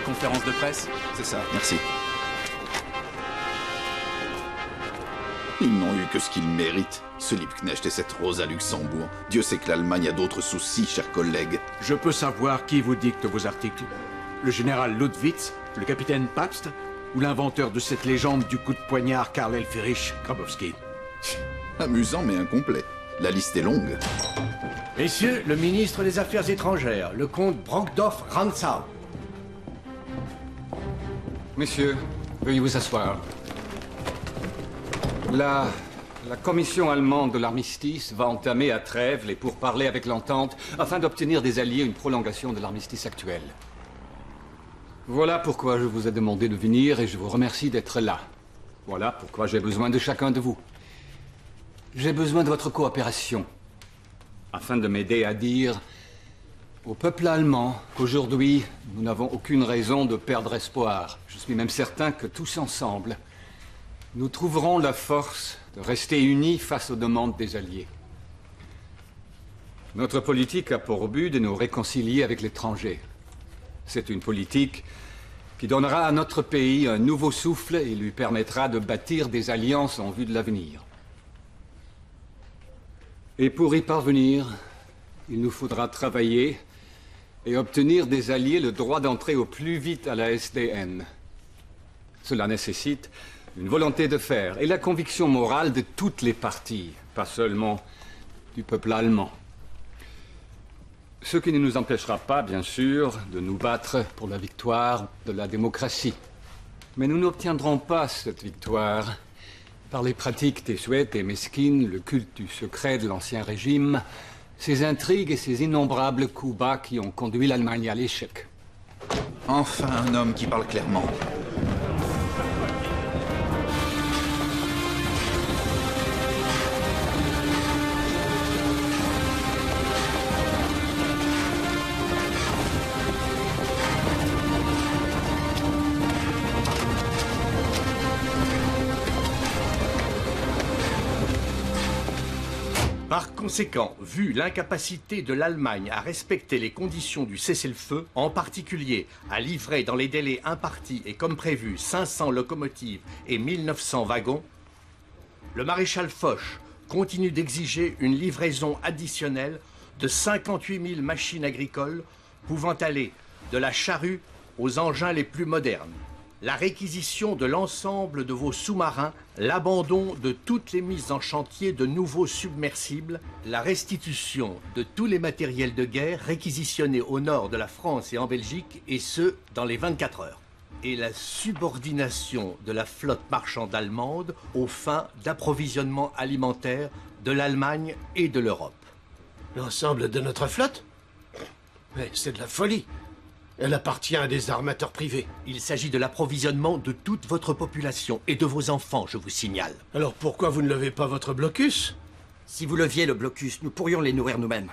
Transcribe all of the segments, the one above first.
conférence de presse? C'est ça, merci. Ils n'ont eu que ce qu'ils méritent, ce Liebknecht et cette Rosa Luxembourg. Dieu sait que l'Allemagne a d'autres soucis, chers collègues. Je peux savoir qui vous dicte vos articles? Le général Ludwitz, le capitaine Pabst, ou l'inventeur de cette légende du coup de poignard Karl Elferich Grabowski? Amusant mais incomplet. La liste est longue. Messieurs, le ministre des Affaires étrangères, le comte Brockdorff-Rantzau. Messieurs, veuillez vous asseoir. La commission allemande de l'armistice va entamer à Trèves les pourparlers avec l'entente afin d'obtenir des alliés une prolongation de l'armistice actuel. Voilà pourquoi je vous ai demandé de venir et je vous remercie d'être là. Voilà pourquoi j'ai besoin de chacun de vous. J'ai besoin de votre coopération afin de m'aider à dire au peuple allemand qu'aujourd'hui, nous n'avons aucune raison de perdre espoir. Je suis même certain que tous ensemble, nous trouverons la force de rester unis face aux demandes des Alliés. Notre politique a pour but de nous réconcilier avec l'étranger. C'est une politique qui donnera à notre pays un nouveau souffle et lui permettra de bâtir des alliances en vue de l'avenir. Et pour y parvenir, il nous faudra travailler et obtenir des alliés le droit d'entrer au plus vite à la SDN. Cela nécessite une volonté de faire et la conviction morale de toutes les parties, pas seulement du peuple allemand. Ce qui ne nous empêchera pas, bien sûr, de nous battre pour la victoire de la démocratie. Mais nous n'obtiendrons pas cette victoire par les pratiques désuètes et mesquines, le culte du secret de l'ancien régime, ces intrigues et ces innombrables coups bas qui ont conduit l'Allemagne à l'échec. Enfin un homme qui parle clairement. Par conséquent, vu l'incapacité de l'Allemagne à respecter les conditions du cessez-le-feu, en particulier à livrer dans les délais impartis et comme prévu 500 locomotives et 1900 wagons, le maréchal Foch continue d'exiger une livraison additionnelle de 58 000 machines agricoles pouvant aller de la charrue aux engins les plus modernes, la réquisition de l'ensemble de vos sous-marins, l'abandon de toutes les mises en chantier de nouveaux submersibles, la restitution de tous les matériels de guerre réquisitionnés au nord de la France et en Belgique, et ce, dans les 24 heures, et la subordination de la flotte marchande allemande aux fins d'approvisionnement alimentaire de l'Allemagne et de l'Europe. L'ensemble de notre flotte? Mais c'est de la folie. Elle appartient à des armateurs privés. Il s'agit de l'approvisionnement de toute votre population et de vos enfants, je vous signale. Alors pourquoi vous ne levez pas votre blocus? Si vous leviez le blocus, nous pourrions les nourrir nous-mêmes.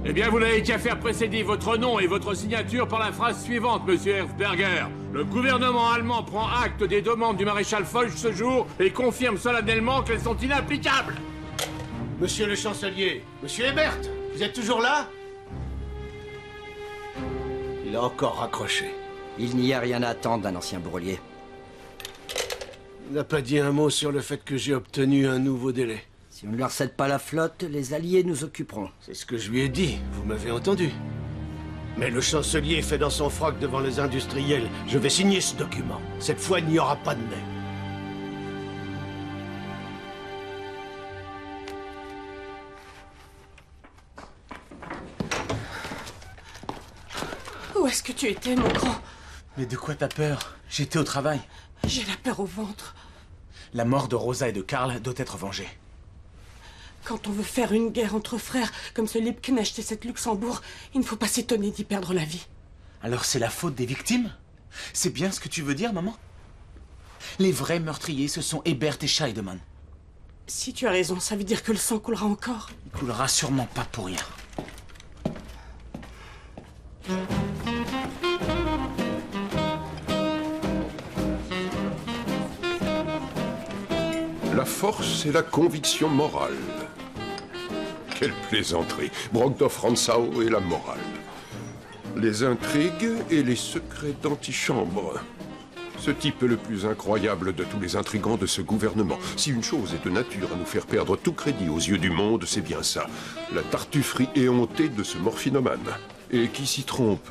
Eh bien, vous n'avez qu'à faire précéder votre nom et votre signature par la phrase suivante, monsieur Herzberger. Le gouvernement allemand prend acte des demandes du maréchal Foch ce jour et confirme solennellement qu'elles sont inapplicables. Monsieur le chancelier, monsieur Ebert, vous êtes toujours là? Il a encore raccroché. Il n'y a rien à attendre d'un ancien bourrelier. Il n'a pas dit un mot sur le fait que j'ai obtenu un nouveau délai. Si on ne leur cède pas la flotte, les Alliés nous occuperont. C'est ce que je lui ai dit, vous m'avez entendu. Mais le chancelier fait dans son froc devant les industriels. Je vais signer ce document. Cette fois, il n'y aura pas de mais. Où est-ce que tu étais, mon grand? Mais de quoi t'as peur? J'étais au travail. J'ai la peur au ventre. La mort de Rosa et de Karl doit être vengée. Quand on veut faire une guerre entre frères, comme ce Liebknecht et cette Luxembourg, il ne faut pas s'étonner d'y perdre la vie. Alors c'est la faute des victimes? C'est bien ce que tu veux dire, maman? Les vrais meurtriers, ce sont Ebert et Scheidemann. Si tu as raison, ça veut dire que le sang coulera encore. Il coulera sûrement pas pour rien. La force et la conviction morale. Quelle plaisanterie. Brogdorf-Rantzau et la morale. Les intrigues et les secrets d'antichambre. Ce type est le plus incroyable de tous les intrigants de ce gouvernement. Si une chose est de nature à nous faire perdre tout crédit aux yeux du monde, c'est bien ça. La tartufferie éhontée de ce morphinomane. Et qui s'y trompe?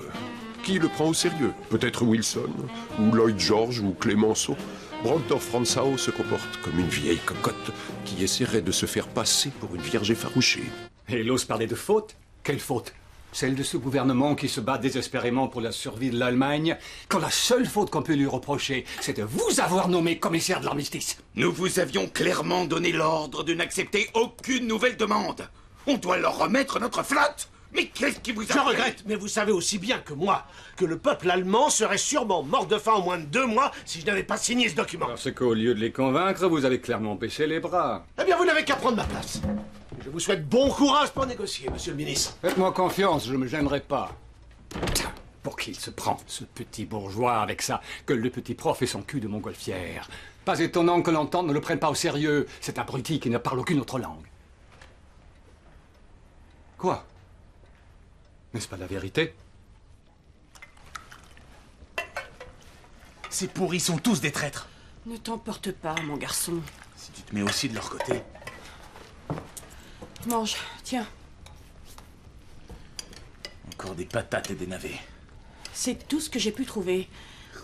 Qui le prend au sérieux? Peut-être Wilson, ou Lloyd George, ou Clémenceau. Brogdorf-Rantzau se comporte comme une vieille cocotte qui essaierait de se faire passer pour une vierge effarouchée. Et il ose parler de faute? Quelle faute? Celle de ce gouvernement qui se bat désespérément pour la survie de l'Allemagne, quand la seule faute qu'on peut lui reprocher, c'est de vous avoir nommé commissaire de l'armistice. Nous vous avions clairement donné l'ordre de n'accepter aucune nouvelle demande. On doit leur remettre notre flotte. Mais qu'est-ce qui vous a... Je regrette, mais vous savez aussi bien que moi que le peuple allemand serait sûrement mort de faim en moins de 2 mois si je n'avais pas signé ce document. Parce qu'au lieu de les convaincre, vous avez clairement baissé les bras. Eh bien, vous n'avez qu'à prendre ma place. Je vous souhaite bon courage pour négocier, monsieur le ministre. Faites-moi confiance, je ne me gênerai pas. Pour qui il se prend, ce petit bourgeois, avec ça, que le petit prof et son cul de montgolfière. Pas étonnant que l'entende ne le prenne pas au sérieux, cet abruti qui ne parle aucune autre langue. Quoi? N'est-ce pas la vérité? Ces pourris sont tous des traîtres. Ne t'emporte pas, mon garçon. Si tu te mets aussi de leur côté. Mange, tiens. Encore des patates et des navets. C'est tout ce que j'ai pu trouver.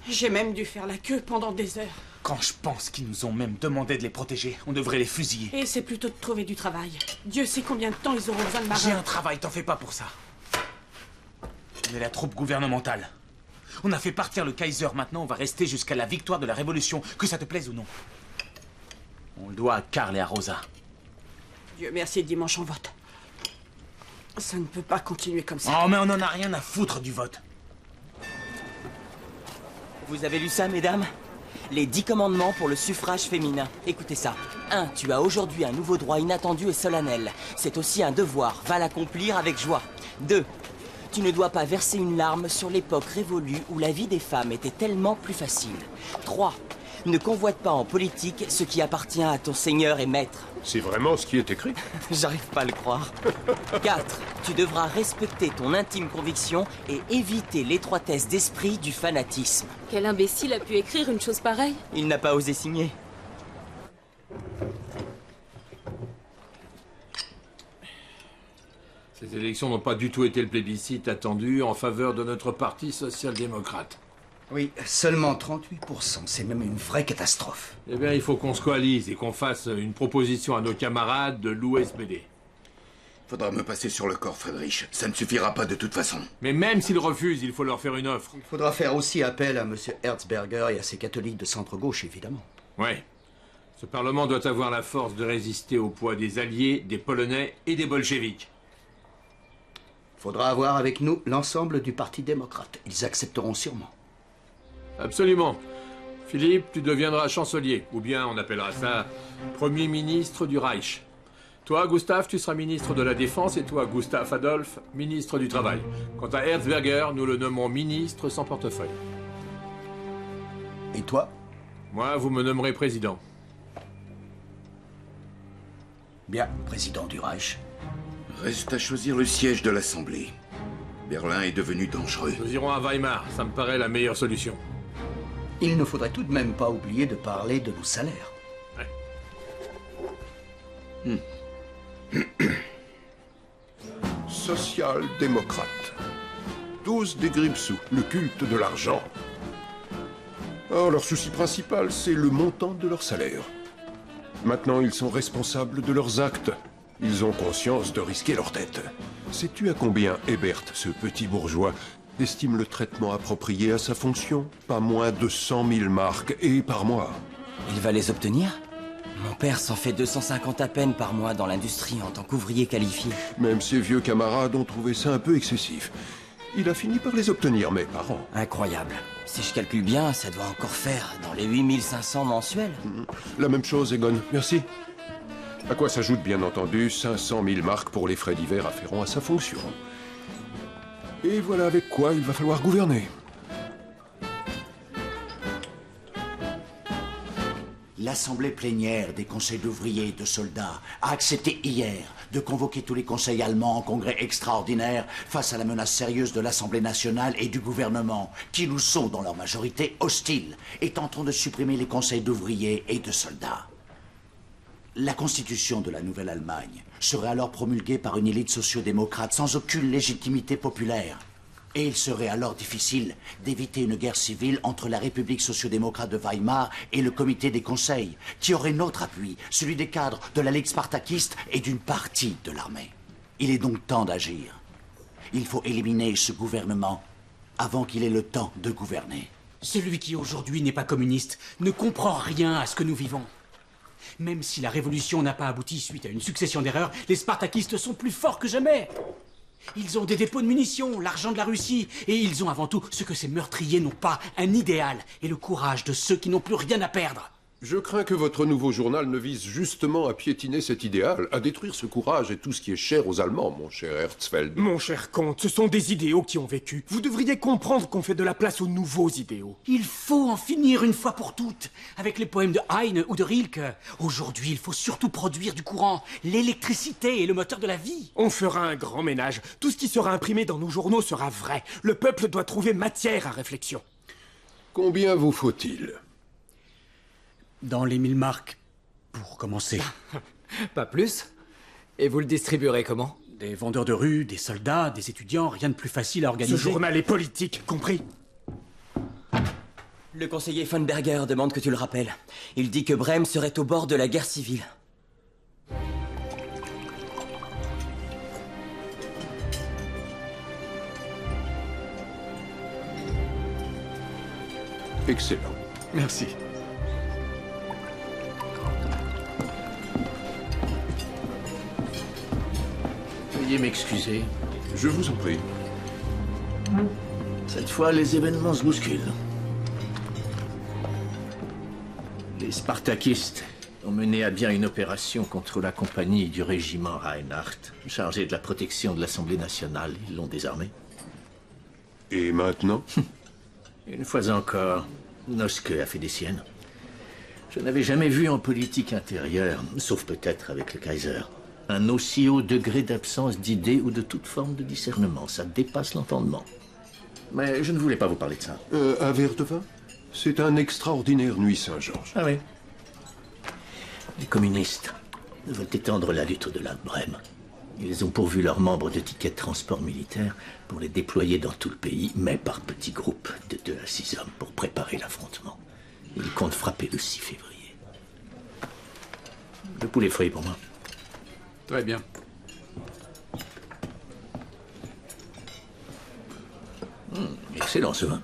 J'ai même dû faire la queue pendant des heures. Quand je pense qu'ils nous ont même demandé de les protéger, on devrait les fusiller. Et c'est plutôt de trouver du travail. Dieu sait combien de temps ils auront besoin de marins. J'ai un travail, t'en fais pas pour ça. On est la troupe gouvernementale. On a fait partir le Kaiser, maintenant on va rester jusqu'à la victoire de la Révolution, que ça te plaise ou non. On le doit à Karl et à Rosa. Dieu merci, dimanche on vote. Ça ne peut pas continuer comme ça. Oh, mais on en a rien à foutre du vote. Vous avez lu ça, mesdames? Les 10 commandements pour le suffrage féminin. Écoutez ça. 1. Tu as aujourd'hui un nouveau droit inattendu et solennel. C'est aussi un devoir. Va l'accomplir avec joie. 2. Tu ne dois pas verser une larme sur l'époque révolue où la vie des femmes était tellement plus facile. 3. Ne convoite pas en politique ce qui appartient à ton seigneur et maître. C'est vraiment ce qui est écrit? J'arrive pas à le croire. 4. Tu devras respecter ton intime conviction et éviter l'étroitesse d'esprit du fanatisme. Quel imbécile a pu écrire une chose pareille? Il n'a pas osé signer. Ces élections n'ont pas du tout été le plébiscite attendu en faveur de notre parti social-démocrate. Oui, seulement 38%. C'est même une vraie catastrophe. Eh bien, il faut qu'on se coalise et qu'on fasse une proposition à nos camarades de l'USPD. Faudra me passer sur le corps, Friedrich. Ça ne suffira pas de toute façon. Mais même s'ils refusent, il faut leur faire une offre. Il faudra faire aussi appel à M. Herzberger et à ses catholiques de centre-gauche, évidemment. Ouais. Ce Parlement doit avoir la force de résister au poids des Alliés, des Polonais et des Bolcheviks. Il faudra avoir avec nous l'ensemble du Parti démocrate. Ils accepteront sûrement. Absolument. Philippe, tu deviendras chancelier, ou bien on appellera ça Premier ministre du Reich. Toi, Gustave, tu seras ministre de la Défense, et toi, Gustave Adolphe, ministre du Travail. Quant à Herzberger, nous le nommons ministre sans portefeuille. Et toi? Moi, vous me nommerez président. Bien, président du Reich. Reste à choisir le siège de l'Assemblée. Berlin est devenu dangereux. Nous irons à Weimar, ça me paraît la meilleure solution. Il ne faudrait tout de même pas oublier de parler de nos salaires. Ouais. Social-démocrate. Tous des Grimsous, le culte de l'argent. Or, leur souci principal, c'est le montant de leur salaire. Maintenant, ils sont responsables de leurs actes. Ils ont conscience de risquer leur tête. Sais-tu à combien Ebert, ce petit bourgeois, estime le traitement approprié à sa fonction? Pas moins de 100 000 marks, et par mois. Il va les obtenir? Mon père s'en fait 250 à peine par mois dans l'industrie en tant qu'ouvrier qualifié. Même ses vieux camarades ont trouvé ça un peu excessif. Il a fini par les obtenir, mais par an. Incroyable. Si je calcule bien, ça doit encore faire dans les 8500 mensuels. La même chose, Egon. Merci. À quoi s'ajoutent bien entendu 500 000 marks pour les frais divers afférents à sa fonction. Et voilà avec quoi il va falloir gouverner. L'Assemblée plénière des conseils d'ouvriers et de soldats a accepté hier de convoquer tous les conseils allemands en congrès extraordinaire face à la menace sérieuse de l'Assemblée nationale et du gouvernement, qui nous sont, dans leur majorité, hostiles et tenteront de supprimer les conseils d'ouvriers et de soldats. La constitution de la Nouvelle-Allemagne serait alors promulguée par une élite sociodémocrate sans aucune légitimité populaire. Et il serait alors difficile d'éviter une guerre civile entre la République sociodémocrate de Weimar et le comité des conseils, qui aurait notre appui, celui des cadres de la Ligue spartakiste et d'une partie de l'armée. Il est donc temps d'agir. Il faut éliminer ce gouvernement avant qu'il ait le temps de gouverner. Celui qui aujourd'hui n'est pas communiste ne comprend rien à ce que nous vivons. Même si la révolution n'a pas abouti suite à une succession d'erreurs, les spartakistes sont plus forts que jamais. Ils ont des dépôts de munitions, l'argent de la Russie, et ils ont avant tout ce que ces meurtriers n'ont pas, un idéal et le courage de ceux qui n'ont plus rien à perdre. Je crains que votre nouveau journal ne vise justement à piétiner cet idéal, à détruire ce courage et tout ce qui est cher aux Allemands, mon cher Herzfeld. Mon cher comte, ce sont des idéaux qui ont vécu. Vous devriez comprendre qu'on fait de la place aux nouveaux idéaux. Il faut en finir une fois pour toutes, avec les poèmes de Heine ou de Rilke. Aujourd'hui, il faut surtout produire du courant, l'électricité est le moteur de la vie. On fera un grand ménage. Tout ce qui sera imprimé dans nos journaux sera vrai. Le peuple doit trouver matière à réflexion. Combien vous faut-il ? Dans les 1000 marks, pour commencer. Pas plus? Et vous le distribuerez comment? Des vendeurs de rue, des soldats, des étudiants, rien de plus facile à organiser. Ce journal est politique, compris? Le conseiller von Berger demande que tu le rappelles. Il dit que Brême serait au bord de la guerre civile. Excellent. Merci. Veuillez m'excuser. Je vous en prie. Cette fois, les événements se bousculent. Les Spartakistes ont mené à bien une opération contre la compagnie du régiment Reinhardt, chargée de la protection de l'Assemblée nationale. Ils l'ont désarmée. Et maintenant? Une fois encore, Noske a fait des siennes. Je n'avais jamais vu en politique intérieure, sauf peut-être avec le Kaiser, un aussi haut degré d'absence d'idées ou de toute forme de discernement. Ça dépasse l'entendement. Mais je ne voulais pas vous parler de ça. Un verre de vin? C'est un extraordinaire nuit Saint-Georges. Ah oui. Les communistes veulent étendre la lutte au-delà de Brême. Ils ont pourvu leurs membres de tickets de transport militaire pour les déployer dans tout le pays, mais par petits groupes de 2 à 6 hommes pour préparer l'affrontement. Ils comptent frapper le 6 février. Le poulet frit pour moi. Très bien. Excellent ce vin.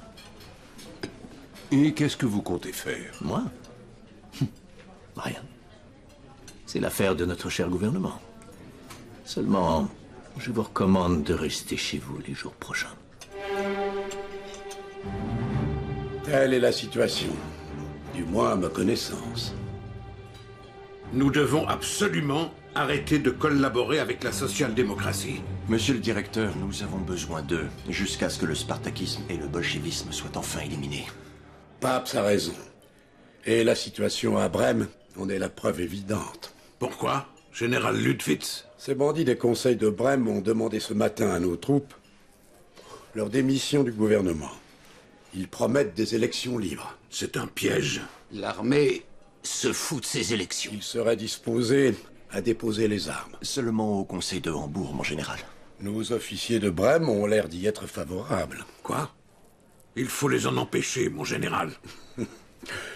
Et qu'est-ce que vous comptez faire? Moi? Rien. C'est l'affaire de notre cher gouvernement. Seulement, je vous recommande de rester chez vous les jours prochains. Telle est la situation, du moins à ma connaissance. Nous devons absolument arrêter de collaborer avec la social-démocratie. Monsieur le directeur, nous avons besoin d'eux, jusqu'à ce que le spartakisme et le bolchevisme soient enfin éliminés. Pabst a raison. Et la situation à Brême en est la preuve évidente. Pourquoi, général Ludwitz? Ces bandits des conseils de Brême ont demandé ce matin à nos troupes leur démission du gouvernement. Ils promettent des élections libres. C'est un piège. L'armée se fout de ces élections. Ils seraient disposés à déposer les armes. Seulement au conseil de Hambourg, mon général. Nos officiers de Brême ont l'air d'y être favorables. Quoi? Il faut les en empêcher, mon général.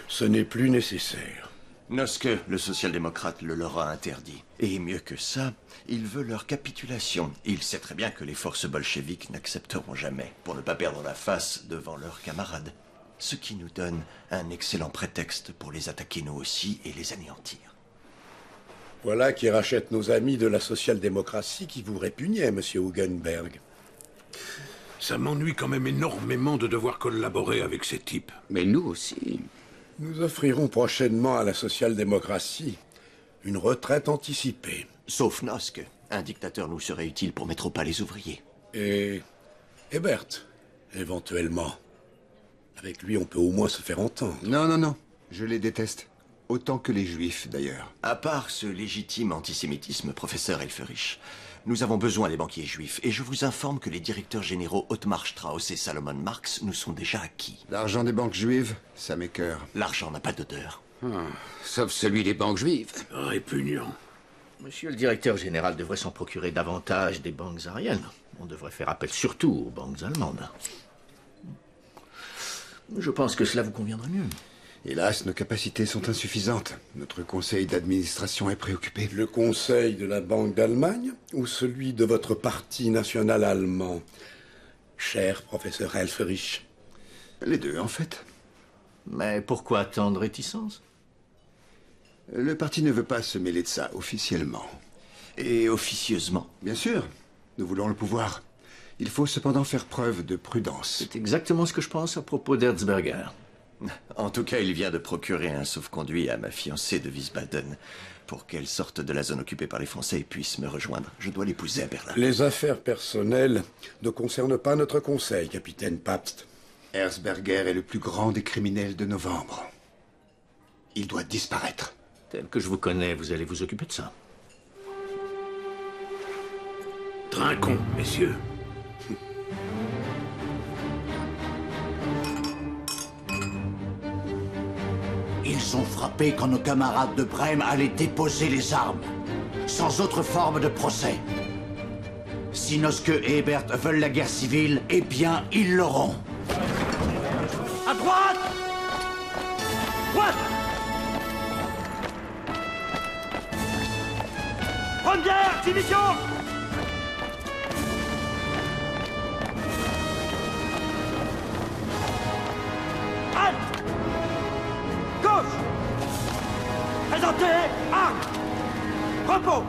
Ce n'est plus nécessaire. Noske, le social-démocrate, le leur a interdit. Et mieux que ça, il veut leur capitulation. Il sait très bien que les forces bolcheviques n'accepteront jamais, pour ne pas perdre la face devant leurs camarades. Ce qui nous donne un excellent prétexte pour les attaquer nous aussi et les anéantir. Voilà qui rachète nos amis de la social-démocratie qui vous répugnaient, monsieur Hugenberg. Ça m'ennuie quand même énormément de devoir collaborer avec ces types. Mais nous aussi. Nous offrirons prochainement à la social-démocratie une retraite anticipée. Sauf Noske. Un dictateur nous serait utile pour mettre au pas les ouvriers. Et Ebert, éventuellement. Avec lui, on peut au moins se faire entendre. Non, non, non. Je les déteste. Autant que les Juifs, d'ailleurs. À part ce légitime antisémitisme, professeur Elferich, nous avons besoin des banquiers juifs, et je vous informe que les directeurs généraux Otmar Strauss et Salomon Marx nous sont déjà acquis. L'argent des banques juives, ça m'écœure. L'argent n'a pas d'odeur. Sauf celui des banques juives. Répugnant. Monsieur le directeur général devrait s'en procurer davantage des banques aryennes. On devrait faire appel surtout aux banques allemandes. Je pense que cela vous conviendrait mieux. Hélas, nos capacités sont insuffisantes. Notre conseil d'administration est préoccupé. Le conseil de la Banque d'Allemagne ou celui de votre parti national allemand, cher professeur Elferich? Les deux, en fait. Mais pourquoi tant de réticence? Le parti ne veut pas se mêler de ça officiellement. Et officieusement? Bien sûr. Nous voulons le pouvoir. Il faut cependant faire preuve de prudence. C'est exactement ce que je pense à propos d'Herzberger. En tout cas, il vient de procurer un sauf-conduit à ma fiancée de Wiesbaden pour qu'elle sorte de la zone occupée par les Français et puisse me rejoindre. Je dois l'épouser à Berlin. Les affaires personnelles ne concernent pas notre conseil, capitaine Pabst. Herzberger est le plus grand des criminels de novembre. Il doit disparaître. Tel que je vous connais, vous allez vous occuper de ça. Trinquons, messieurs. Ils ont frappé quand nos camarades de Brême allaient déposer les armes, sans autre forme de procès. Si Noske et Ebert veulent la guerre civile, eh bien, ils l'auront. À droite! Droite! Première division! Halte! Gauche! Présentez! Armes! Repos!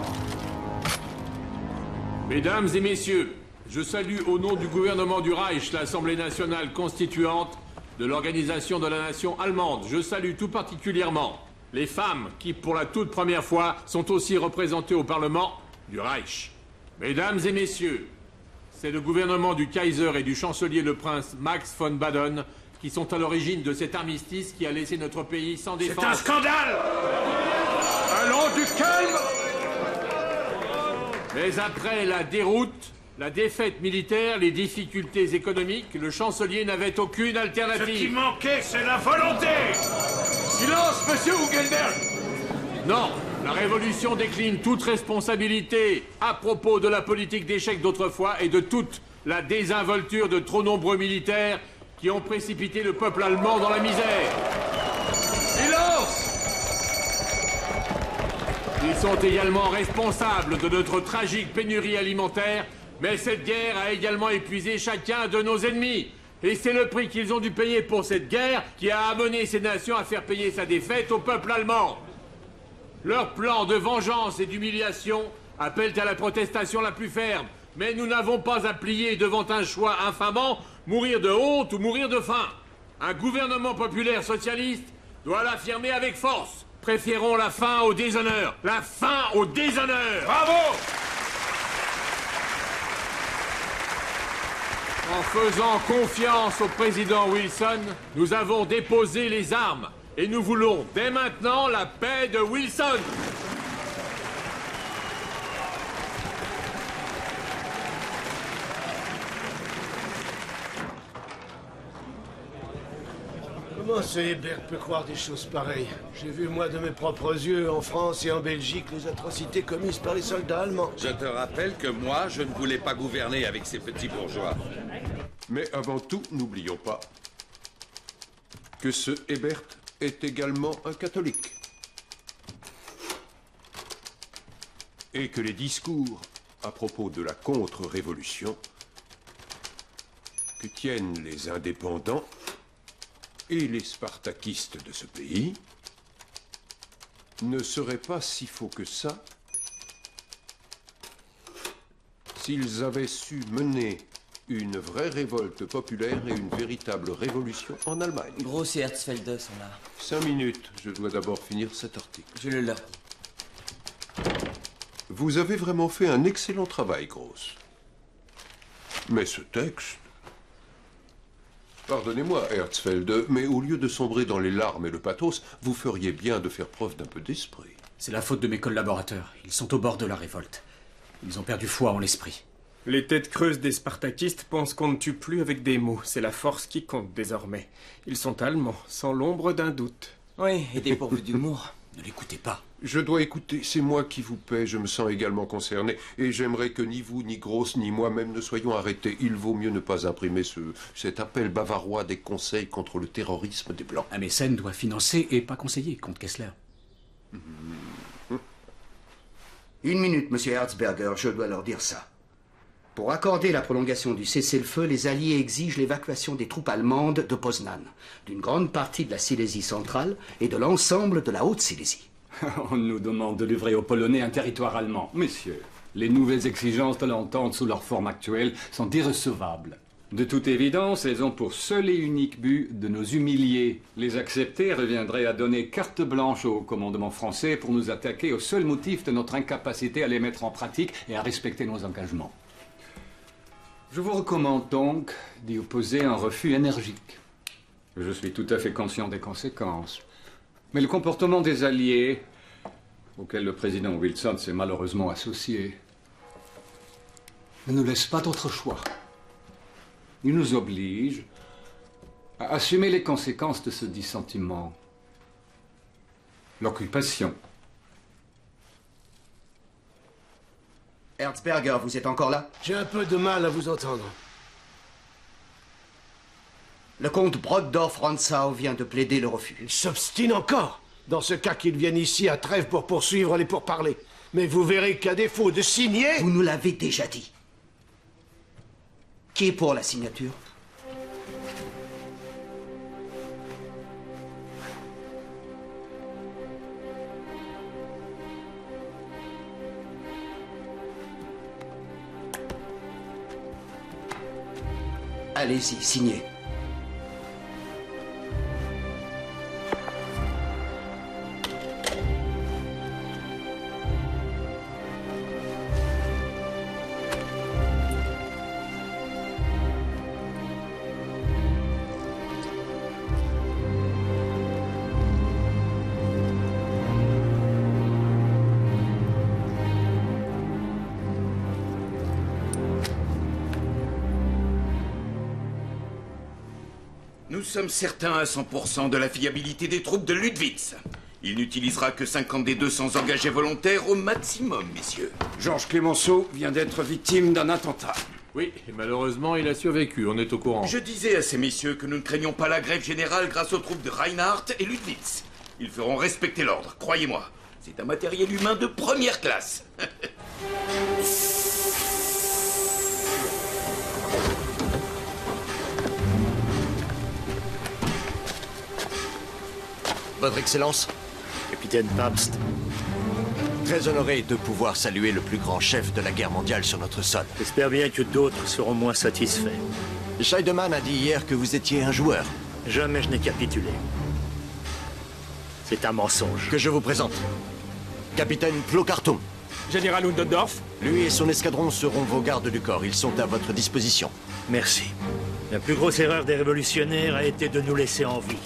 Mesdames et messieurs, je salue au nom du gouvernement du Reich l'Assemblée nationale constituante de l'Organisation de la Nation allemande. Je salue tout particulièrement les femmes qui, pour la toute première fois, sont aussi représentées au Parlement du Reich. Mesdames et messieurs, c'est le gouvernement du Kaiser et du chancelier le prince Max von Baden qui sont à l'origine de cet armistice qui a laissé notre pays sans défense. C'est un scandale! Allons du calme! Mais après la déroute, la défaite militaire, les difficultés économiques, le chancelier n'avait aucune alternative. Ce qui manquait, c'est la volonté! Silence, monsieur Hugenberg! Non, la révolution décline toute responsabilité à propos de la politique d'échec d'autrefois et de toute la désinvolture de trop nombreux militaires qui ont précipité le peuple allemand dans la misère. Silence! Ils sont également responsables de notre tragique pénurie alimentaire, mais cette guerre a également épuisé chacun de nos ennemis. Et c'est le prix qu'ils ont dû payer pour cette guerre qui a amené ces nations à faire payer sa défaite au peuple allemand. Leur plan de vengeance et d'humiliation appellent à la protestation la plus ferme. Mais nous n'avons pas à plier devant un choix infamant, mourir de honte ou mourir de faim. Un gouvernement populaire socialiste doit l'affirmer avec force. Préférons la fin au déshonneur. La fin au déshonneur. Bravo! En faisant confiance au président Wilson, nous avons déposé les armes. Et nous voulons dès maintenant la paix de Wilson. Comment ce Hébert peut croire des choses pareilles? J'ai vu, moi, de mes propres yeux, en France et en Belgique, les atrocités commises par les soldats allemands. Je te rappelle que moi, je ne voulais pas gouverner avec ces petits bourgeois. Mais avant tout, n'oublions pas que ce Hébert est également un catholique. Et que les discours à propos de la contre-révolution que tiennent les indépendants et les spartakistes de ce pays ne seraient pas si faux que ça s'ils avaient su mener une vraie révolte populaire et une véritable révolution en Allemagne. Gross et Herzfelde sont là. 5 minutes, je dois d'abord finir cet article. Je le leur dis. Vous avez vraiment fait un excellent travail, Gross. Mais ce texte... Pardonnez-moi, Herzfeld, mais au lieu de sombrer dans les larmes et le pathos, vous feriez bien de faire preuve d'un peu d'esprit. C'est la faute de mes collaborateurs. Ils sont au bord de la révolte. Ils ont perdu foi en l'esprit. Les têtes creuses des spartakistes pensent qu'on ne tue plus avec des mots. C'est la force qui compte désormais. Ils sont allemands, sans l'ombre d'un doute. Oui, et dépourvus d'humour. Ne l'écoutez pas. Je dois écouter, c'est moi qui vous paie, je me sens également concerné, et j'aimerais que ni vous, ni Gross, ni moi-même ne soyons arrêtés. Il vaut mieux ne pas imprimer cet appel bavarois des conseils contre le terrorisme des Blancs. Un mécène doit financer et pas conseiller, comte Kessler. Une minute, monsieur Herzberger, je dois leur dire ça. Pour accorder la prolongation du cessez-le-feu, les Alliés exigent l'évacuation des troupes allemandes de Poznan, d'une grande partie de la Silésie centrale et de l'ensemble de la Haute-Silésie. On nous demande de livrer aux Polonais un territoire allemand. Messieurs, les nouvelles exigences de l'entente sous leur forme actuelle sont irrecevables. De toute évidence, elles ont pour seul et unique but de nous humilier. Les accepter reviendrait à donner carte blanche au commandement français pour nous attaquer au seul motif de notre incapacité à les mettre en pratique et à respecter nos engagements. Je vous recommande donc d'y opposer un refus énergique. Je suis tout à fait conscient des conséquences. Mais le comportement des Alliés, auquel le président Wilson s'est malheureusement associé, ne nous laisse pas d'autre choix. Il nous oblige à assumer les conséquences de ce dissentiment. L'occupation. Herzberger, vous êtes encore là? J'ai un peu de mal à vous entendre. Le comte Brockdorff-Rantzau vient de plaider le refus. Il s'obstine encore. Dans ce cas qu'ils viennent ici à Trèves pour poursuivre les pourparlers. Mais vous verrez qu'à défaut de signer... Vous nous l'avez déjà dit. Qui est pour la signature? Allez-y, signez. Nous sommes certains à 100% de la fiabilité des troupes de Ludwitz. Il n'utilisera que 50 des 200 engagés volontaires au maximum, messieurs. Georges Clémenceau vient d'être victime d'un attentat. Oui, et malheureusement, il a survécu, on est au courant. Je disais à ces messieurs que nous ne craignons pas la grève générale grâce aux troupes de Reinhardt et Ludwitz. Ils feront respecter l'ordre, croyez-moi. C'est un matériel humain de première classe. Votre Excellence, Capitaine Pabst. Très honoré de pouvoir saluer le plus grand chef de la guerre mondiale sur notre sol. J'espère bien que d'autres seront moins satisfaits. Scheidemann a dit hier que vous étiez un joueur. Jamais je n'ai capitulé. C'est un mensonge. Que je vous présente. Capitaine Plocarton. Général Ludendorff. Lui et son escadron seront vos gardes du corps. Ils sont à votre disposition. Merci. La plus grosse erreur des révolutionnaires a été de nous laisser en vie.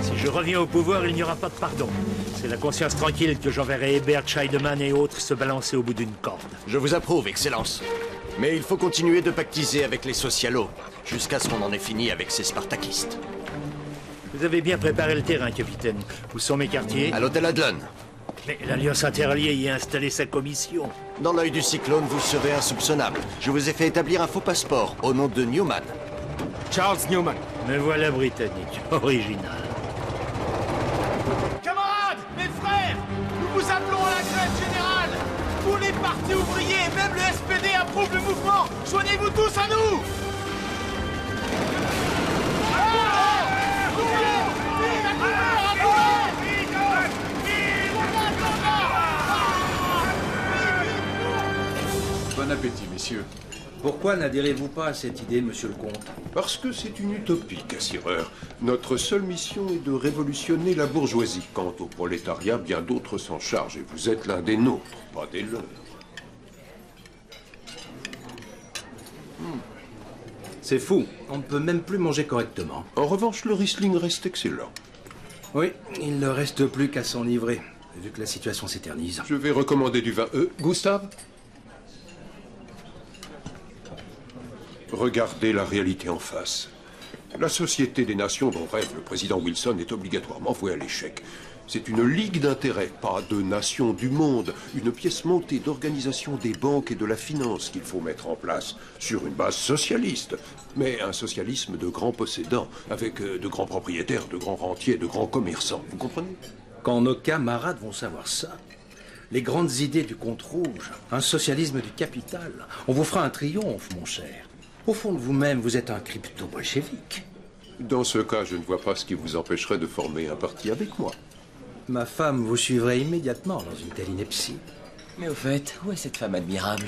Si je reviens au pouvoir, il n'y aura pas de pardon. C'est la conscience tranquille que j'enverrai Hébert, Scheidemann et autres se balancer au bout d'une corde. Je vous approuve, Excellence. Mais il faut continuer de pactiser avec les socialos, jusqu'à ce qu'on en ait fini avec ces spartakistes. Vous avez bien préparé le terrain, capitaine. Où sont mes quartiers? À l'hôtel Adlon. Mais l'Alliance interalliée y a installé sa commission. Dans l'œil du cyclone, vous serez insoupçonnable. Je vous ai fait établir un faux passeport au nom de Newman. Charles Newman. Me voilà britannique, original. Camarades, mes frères, nous vous appelons à la grève générale. Tous les partis ouvriers et même le SPD approuvent le mouvement. Joignez-vous tous à nous. Bon appétit, messieurs. Pourquoi n'adhérez-vous pas à cette idée, monsieur le comte? Parce que c'est une utopie, Cassireur. Notre seule mission est de révolutionner la bourgeoisie. Quant au prolétariat, bien d'autres s'en chargent. Et vous êtes l'un des nôtres, pas des leurs. C'est fou. On ne peut même plus manger correctement. En revanche, le Riesling reste excellent. Oui, il ne reste plus qu'à s'en livrer, vu que la situation s'éternise. Je vais recommander du vin. Gustave? Regardez la réalité en face. La Société des Nations dont rêve le président Wilson est obligatoirement vouée à l'échec. C'est une ligue d'intérêts, pas de nations du monde, une pièce montée d'organisation des banques et de la finance qu'il faut mettre en place, sur une base socialiste, mais un socialisme de grands possédants, avec de grands propriétaires, de grands rentiers, de grands commerçants, vous comprenez? Quand nos camarades vont savoir ça, les grandes idées du compte rouge, un socialisme du capital, on vous fera un triomphe, mon cher. Au fond de vous-même, vous êtes un crypto-bolchevique. Dans ce cas, je ne vois pas ce qui vous empêcherait de former un parti avec moi. Ma femme vous suivrait immédiatement dans une telle ineptie. Mais au fait, où est cette femme admirable?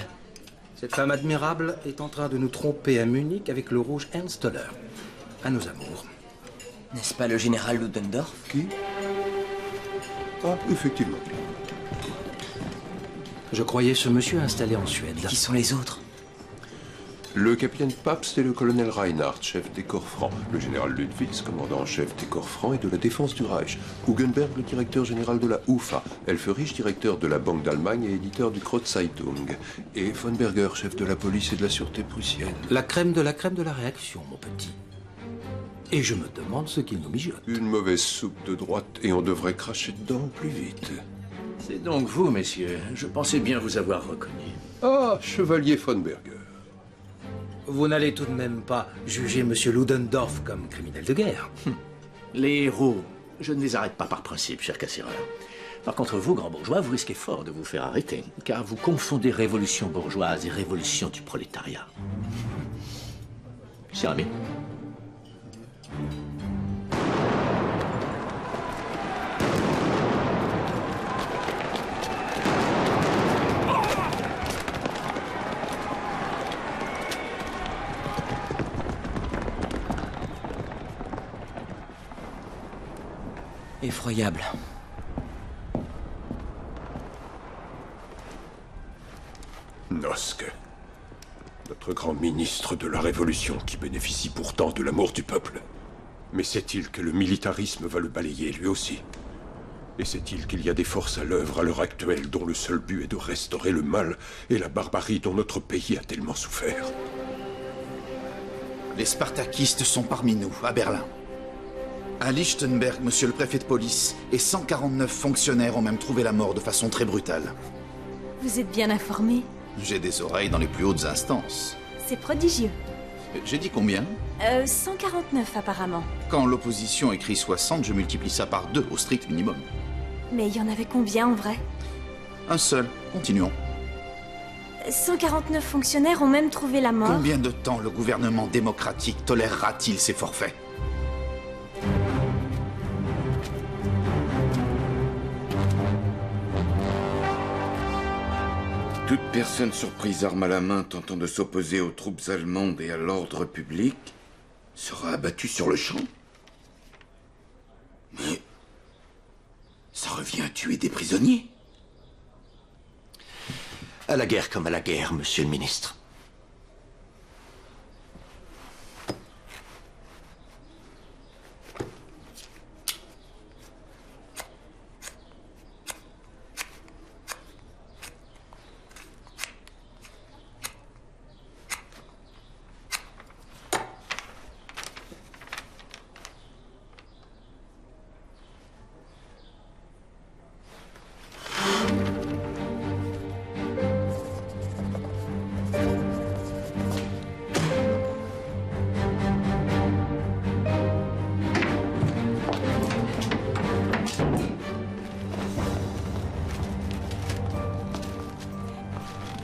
Cette femme admirable est en train de nous tromper à Munich avec le rouge Ernst Toller. À nos amours. N'est-ce pas le général Ludendorff? Qui? Ah, effectivement. Je croyais ce monsieur installé en Suède. Qui sont les autres? Le capitaine Pabst et le colonel Reinhardt, chef des corps francs. Le général Ludwitz, commandant en chef des corps francs et de la défense du Reich. Hugenberg, le directeur général de la UFA. Elferich, directeur de la Banque d'Allemagne et éditeur du Kreutzeitung. Et von Berger, chef de la police et de la sûreté prussienne. La crème de la réaction, mon petit. Et je me demande ce qu'il nous mijote. Une mauvaise soupe de droite et on devrait cracher dedans plus vite. C'est donc vous, messieurs. Je pensais bien vous avoir reconnu. Ah, chevalier von Berger. Vous n'allez tout de même pas juger M. Ludendorff comme criminel de guerre. Les héros, je ne les arrête pas par principe, cher Cassireur. Par contre, vous, grands bourgeois, vous risquez fort de vous faire arrêter, car vous confondez révolution bourgeoise et révolution du prolétariat. Cher ami. Effroyable. Noske, notre grand ministre de la Révolution qui bénéficie pourtant de l'amour du peuple. Mais sait-il que le militarisme va le balayer lui aussi? Et sait-il qu'il y a des forces à l'œuvre à l'heure actuelle dont le seul but est de restaurer le mal et la barbarie dont notre pays a tellement souffert? Les spartakistes sont parmi nous, à Berlin. À Lichtenberg, monsieur le préfet de police, et 149 fonctionnaires ont même trouvé la mort de façon très brutale. Vous êtes bien informé? J'ai des oreilles dans les plus hautes instances. C'est prodigieux. J'ai dit combien? 149 apparemment. Quand l'opposition écrit 60, je multiplie ça par 2 au strict minimum. Mais il y en avait combien en vrai? Un seul. Continuons. 149 fonctionnaires ont même trouvé la mort. Combien de temps le gouvernement démocratique tolérera-t-il ces forfaits? Toute personne surprise arme à la main tentant de s'opposer aux troupes allemandes et à l'ordre public sera abattue sur le champ. Mais ça revient à tuer des prisonniers. À la guerre comme à la guerre, monsieur le ministre.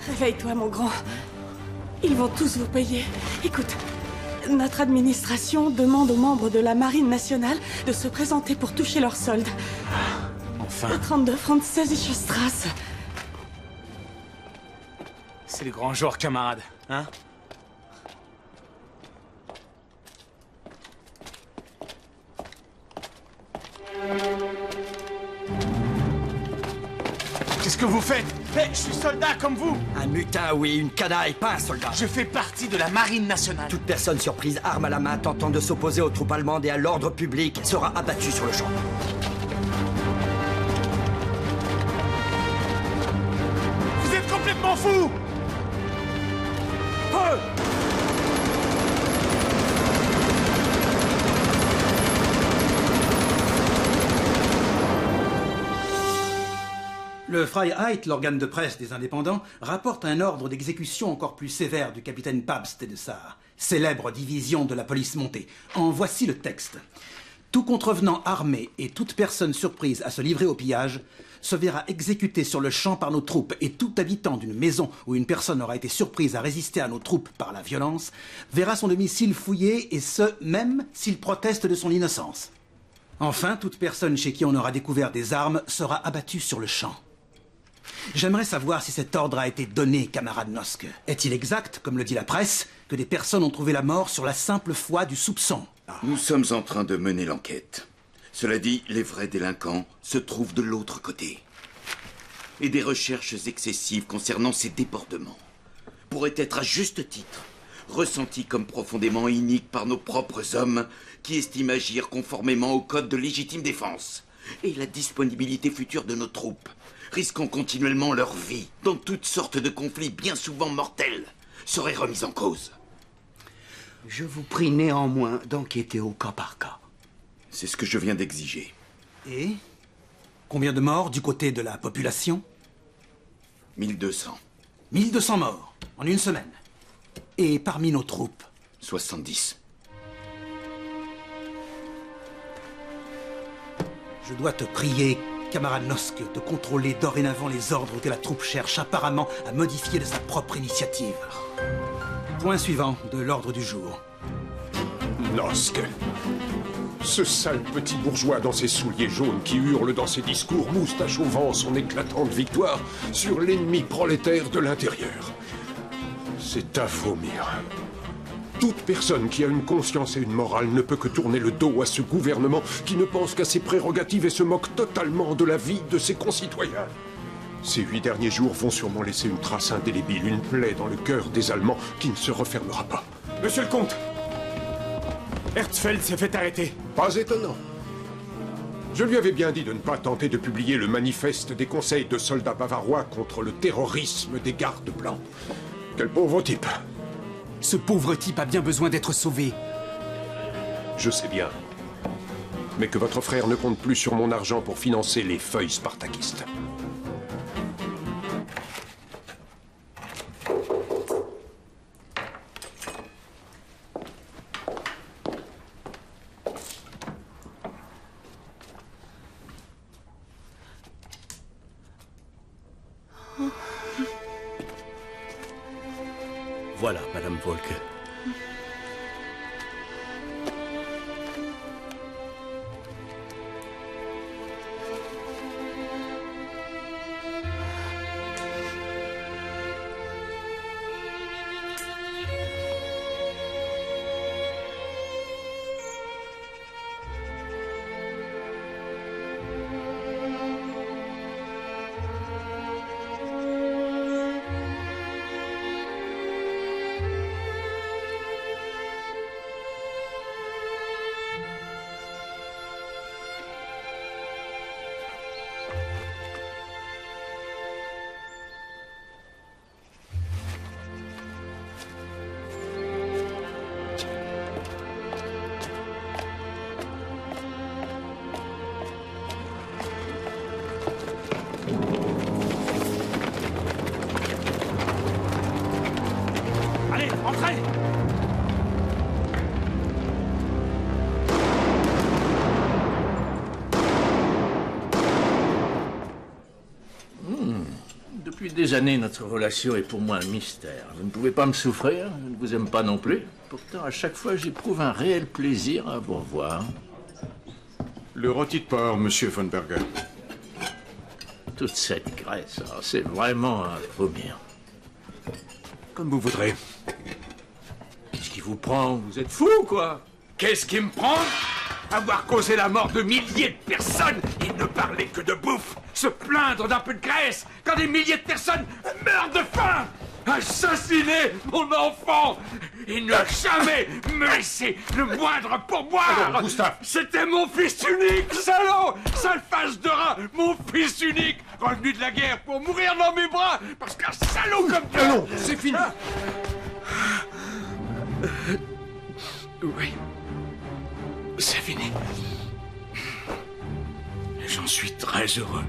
Réveille-toi, mon grand. Ils vont tous vous payer. Écoute, notre administration demande aux membres de la Marine nationale de se présenter pour toucher leur solde. Enfin. 32 Französische Straße. C'est le grand jour, camarades, hein? Qu'est-ce que vous faites? Je suis soldat comme vous! Un mutin, oui, une canaille, pas un soldat. Je fais partie de la marine nationale. Toute personne surprise, arme à la main, tentant de s'opposer aux troupes allemandes et à l'ordre public sera abattue sur le champ. Vous êtes complètement fou! Feu! Le Freiheit, l'organe de presse des indépendants, rapporte un ordre d'exécution encore plus sévère du capitaine Pabst et de sa célèbre division de la police montée. En voici le texte. Tout contrevenant armé et toute personne surprise à se livrer au pillage se verra exécuté sur le champ par nos troupes, et tout habitant d'une maison où une personne aura été surprise à résister à nos troupes par la violence verra son domicile fouillé, et ce, même s'il proteste de son innocence. Enfin, toute personne chez qui on aura découvert des armes sera abattue sur le champ. J'aimerais savoir si cet ordre a été donné, camarade Noske. Est-il exact, comme le dit la presse, que des personnes ont trouvé la mort sur la simple foi du soupçon? Nous sommes en train de mener l'enquête. Cela dit, les vrais délinquants se trouvent de l'autre côté. Et des recherches excessives concernant ces débordements pourraient être à juste titre ressenties comme profondément iniques par nos propres hommes qui estiment agir conformément au code de légitime défense et la disponibilité future de nos troupes, risquant continuellement leur vie dans toutes sortes de conflits bien souvent mortels, seraient remis en cause. Je vous prie néanmoins d'enquêter au cas par cas. C'est ce que je viens d'exiger. Et combien de morts du côté de la population? 1200. 1200 morts, en une semaine. Et parmi nos troupes? 70. Je dois te prier, camarade Noske, de contrôler dorénavant les ordres que la troupe cherche apparemment à modifier de sa propre initiative. Point suivant de l'ordre du jour. Noske. Ce sale petit bourgeois dans ses souliers jaunes qui hurle dans ses discours, moustache au vent, son éclatante victoire sur l'ennemi prolétaire de l'intérieur. C'est à vomir. Toute personne qui a une conscience et une morale ne peut que tourner le dos à ce gouvernement qui ne pense qu'à ses prérogatives et se moque totalement de la vie de ses concitoyens. Ces 8 derniers jours vont sûrement laisser une trace indélébile, une plaie dans le cœur des Allemands qui ne se refermera pas. Monsieur le comte, Herzfeld s'est fait arrêter. Pas étonnant. Je lui avais bien dit de ne pas tenter de publier le manifeste des conseils de soldats bavarois contre le terrorisme des gardes blancs. Quel pauvre type. Ce pauvre type a bien besoin d'être sauvé. Je sais bien. Mais que votre frère ne compte plus sur mon argent pour financer les feuilles spartakistes. Voilà, Madame Volke. Allez, entrez! Depuis des années, notre relation est pour moi un mystère. Vous ne pouvez pas me souffrir, je ne vous aime pas non plus. Pourtant, à chaque fois, j'éprouve un réel plaisir à vous revoir. Le rôti de porc, monsieur von Berger. Toute cette graisse, c'est vraiment un vomir. Comme vous voudrez. Qu'est-ce qui vous prend? Vous êtes fou, quoi? Qu'est-ce qui me prend? Avoir causé la mort de milliers de personnes et ne parler que de bouffe. Se plaindre d'un peu de graisse quand des milliers de personnes meurent de faim. Assassiner mon enfant et ne jamais me laisser le moindre pourboire. Alors, Gustave. C'était mon fils unique, salaud. Sale face de rat, mon fils unique, revenu de la guerre pour mourir dans mes bras parce qu'un salaud comme toi... Non, c'est fini. Oui. C'est fini. J'en suis très heureux.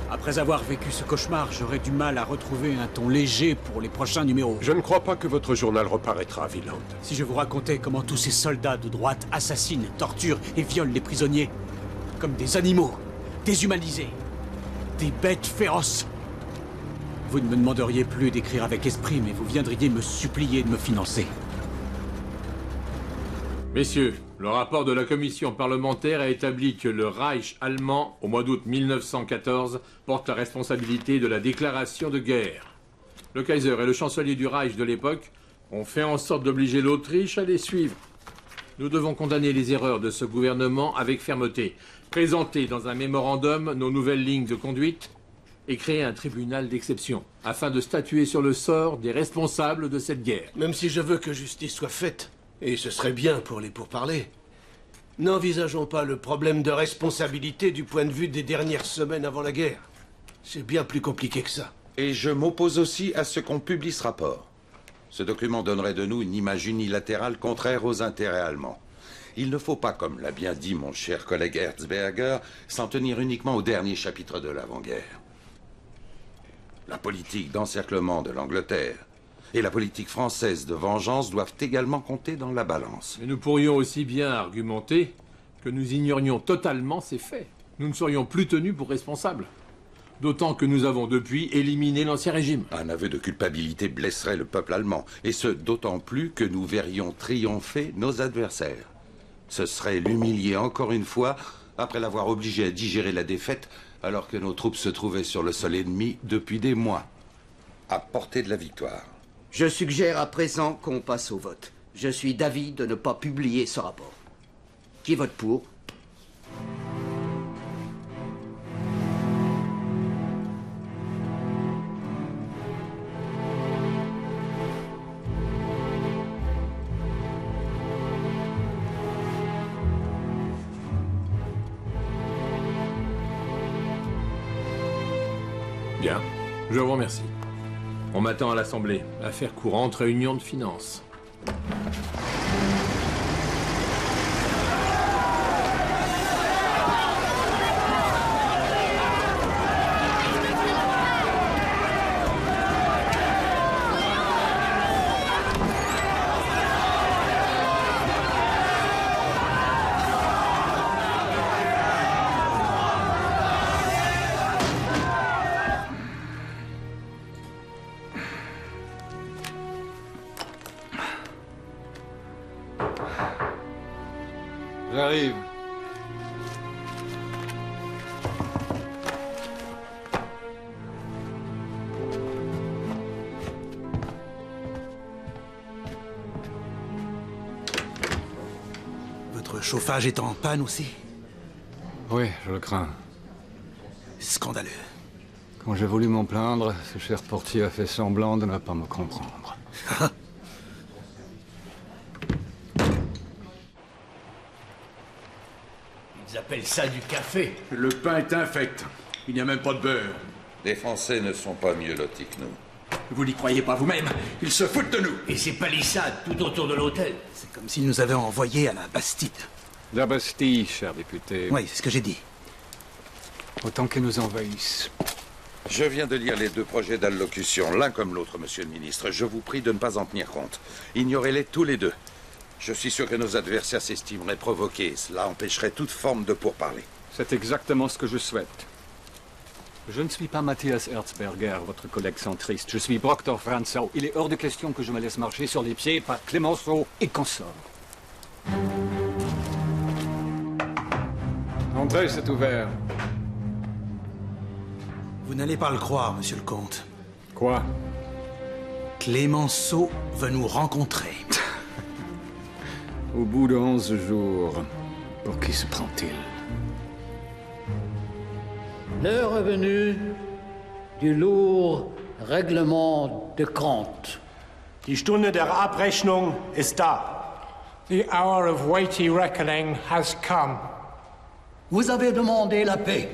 Après avoir vécu ce cauchemar, j'aurais du mal à retrouver un ton léger pour les prochains numéros. Je ne crois pas que votre journal reparaîtra à Wieland. Si je vous racontais comment tous ces soldats de droite assassinent, torturent et violent les prisonniers, comme des animaux, déshumanisés, des bêtes féroces, vous ne me demanderiez plus d'écrire avec esprit, mais vous viendriez me supplier de me financer. Messieurs, le rapport de la commission parlementaire a établi que le Reich allemand, au mois d'août 1914, porte la responsabilité de la déclaration de guerre. Le Kaiser et le chancelier du Reich de l'époque ont fait en sorte d'obliger l'Autriche à les suivre. Nous devons condamner les erreurs de ce gouvernement avec fermeté, présenter dans un mémorandum nos nouvelles lignes de conduite et créer un tribunal d'exception, afin de statuer sur le sort des responsables de cette guerre. Même si je veux que justice soit faite, et ce serait bien pour les pourparlers, n'envisageons pas le problème de responsabilité du point de vue des dernières semaines avant la guerre. C'est bien plus compliqué que ça. Et je m'oppose aussi à ce qu'on publie ce rapport. Ce document donnerait de nous une image unilatérale contraire aux intérêts allemands. Il ne faut pas, comme l'a bien dit mon cher collègue Herzberger, s'en tenir uniquement au dernier chapitre de l'avant-guerre. La politique d'encerclement de l'Angleterre et la politique française de vengeance doivent également compter dans la balance. Mais nous pourrions aussi bien argumenter que nous ignorions totalement ces faits. Nous ne serions plus tenus pour responsables. D'autant que nous avons depuis éliminé l'Ancien Régime. Un aveu de culpabilité blesserait le peuple allemand, et ce d'autant plus que nous verrions triompher nos adversaires. Ce serait l'humilier encore une fois, après l'avoir obligé à digérer la défaite, alors que nos troupes se trouvaient sur le sol ennemi depuis des mois, à portée de la victoire. Je suggère à présent qu'on passe au vote. Je suis d'avis de ne pas publier ce rapport. Qui vote pour ? Bien, je vous remercie. On m'attend à l'Assemblée. Affaire courante, réunion de finances. J'arrive. Votre chauffage est en panne aussi? Oui, je le crains. Scandaleux. Quand j'ai voulu m'en plaindre, ce cher portier a fait semblant de ne pas me comprendre. Ils appellent ça du café. Le pain est infect. Il n'y a même pas de beurre. Les Français ne sont pas mieux lotis que nous. Vous n'y croyez pas vous-même. Ils se foutent de nous. Et ces palissades tout autour de l'hôtel. C'est comme s'ils nous avaient envoyés à la Bastide. La Bastille, cher député. Oui, c'est ce que j'ai dit. Autant qu'ils nous envahissent. Je viens de lire les deux projets d'allocution, l'un comme l'autre, monsieur le ministre. Je vous prie de ne pas en tenir compte. Ignorez-les tous les deux. Je suis sûr que nos adversaires s'estimeraient provoqués. Cela empêcherait toute forme de pourparlers. C'est exactement ce que je souhaite. Je ne suis pas Matthias Erzberger, votre collègue centriste. Je suis Brockdorf Rantzau. Il est hors de question que je me laisse marcher sur les pieds par Clemenceau et consorts. Entrez, c'est ouvert. Vous n'allez pas le croire, monsieur le comte. Quoi? Clemenceau veut nous rencontrer. Au bout de 11 jours, pour qui se prend-il? L'heure est venue du lourd règlement de compte. Die Stunde der Abrechnung ist da. The hour of weighty reckoning has come. Vous avez demandé la paix.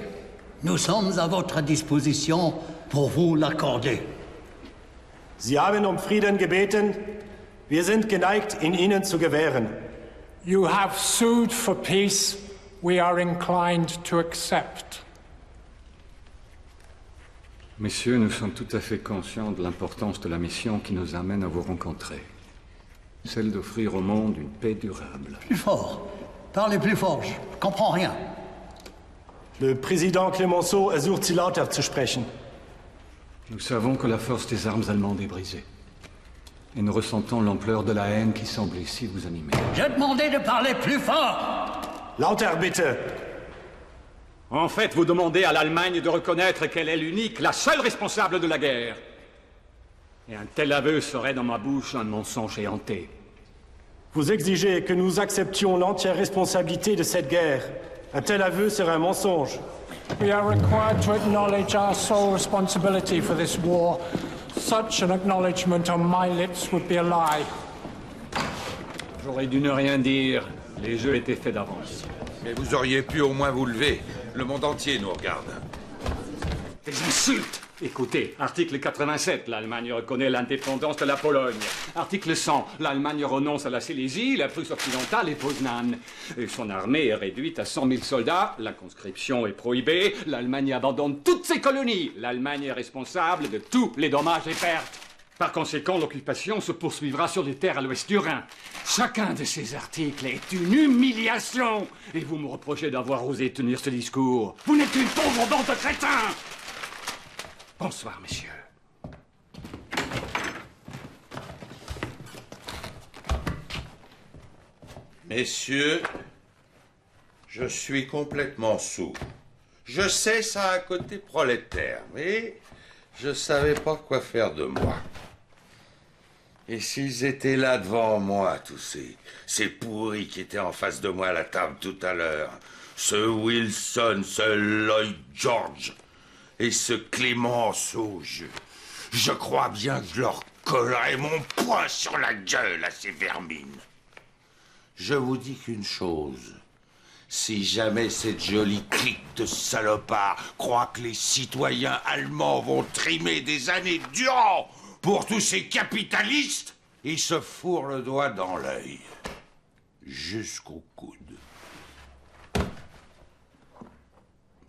Nous sommes à votre disposition pour vous l'accorder. Sie haben Frieden gebeten. Wir sind geneigt, ihn Ihnen zu gewähren. You have sued for peace. We are inclined to accept. Messieurs, nous sommes tout à fait conscients de l'importance de la mission qui nous amène à vous rencontrer. Celle d'offrir au monde une paix durable. Plus fort. Parlez plus fort. Je comprends rien. Le président Clemenceau ersucht Sie lauter zu sprechen. Nous savons que la force des armes allemandes est brisée. Et nous ressentons l'ampleur de la haine qui semble ici vous animer. J'ai demandé de parler plus fort. Lauter, bitte. En fait, vous demandez à l'Allemagne de reconnaître qu'elle est l'unique, la seule responsable de la guerre. Et un tel aveu serait dans ma bouche un mensonge éhonté. Vous exigez que nous acceptions l'entière responsabilité de cette guerre. Un tel aveu serait un mensonge. We are required to acknowledge our sole responsibility for this war. Such an acknowledgement on my lips would be a lie. J'aurais dû ne rien dire. Les jeux étaient faits d'avance. Mais vous auriez pu au moins vous lever. Le monde entier nous regarde. Des insultes! Écoutez, article 87, l'Allemagne reconnaît l'indépendance de la Pologne. Article 100, l'Allemagne renonce à la Silésie, la Prusse occidentale et Poznan. Et son armée est réduite à 100 000 soldats, la conscription est prohibée, l'Allemagne abandonne toutes ses colonies. L'Allemagne est responsable de tous les dommages et pertes. Par conséquent, l'occupation se poursuivra sur les terres à l'ouest du Rhin. Chacun de ces articles est une humiliation. Et vous me reprochez d'avoir osé tenir ce discours. Vous n'êtes qu'une pauvre bande de crétins. Bonsoir, messieurs. Messieurs, je suis complètement sourd. Je sais ça a un côté prolétaire, mais je savais pas quoi faire de moi. Et s'ils étaient là devant moi, tous ces pourris qui étaient en face de moi à la table tout à l'heure, ce Wilson, ce Lloyd George et ce Clemenceau, je crois bien que je leur collerai mon poing sur la gueule à ces vermines. Je vous dis qu'une chose, si jamais cette jolie clique de salopards croit que les citoyens allemands vont trimer des années durant pour tous ces capitalistes, ils se fourrent le doigt dans l'œil, jusqu'au coude.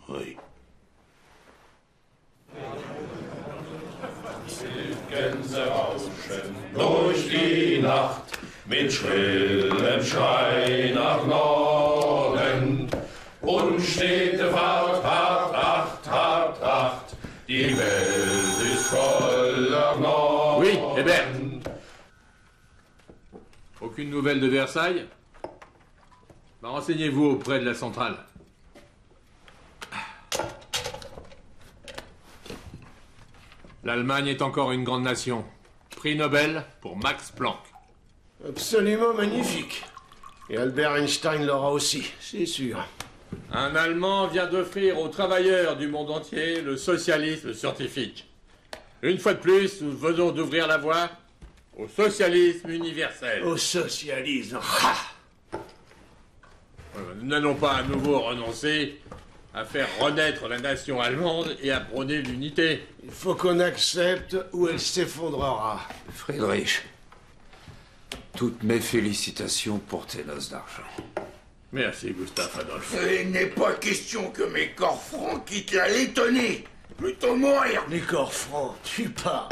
Oui. Gänse rauschen durch die Nacht mit schrillem Schrei nach Norden. Unstete Fahrt, hart, acht, hart, acht. Die Welt ist voller Norden. Oui, Hébert. Aucune nouvelle de Versailles? Renseignez-vous auprès de la centrale. L'Allemagne est encore une grande nation. Prix Nobel pour Max Planck. Absolument magnifique. Et Albert Einstein l'aura aussi, c'est sûr. Un Allemand vient d'offrir aux travailleurs du monde entier le socialisme scientifique. Une fois de plus, nous venons d'ouvrir la voie au socialisme universel. Au socialisme. Nous n'allons pas à nouveau renoncer à faire renaître la nation allemande et à prôner l'unité. Il faut qu'on accepte ou elle s'effondrera. Friedrich, toutes mes félicitations pour tes noces d'argent. Merci, Gustave Adolphe. Il n'est pas question que mes corps francs quittent la Lettonie. Plutôt mourir. Les corps francs, tu pars.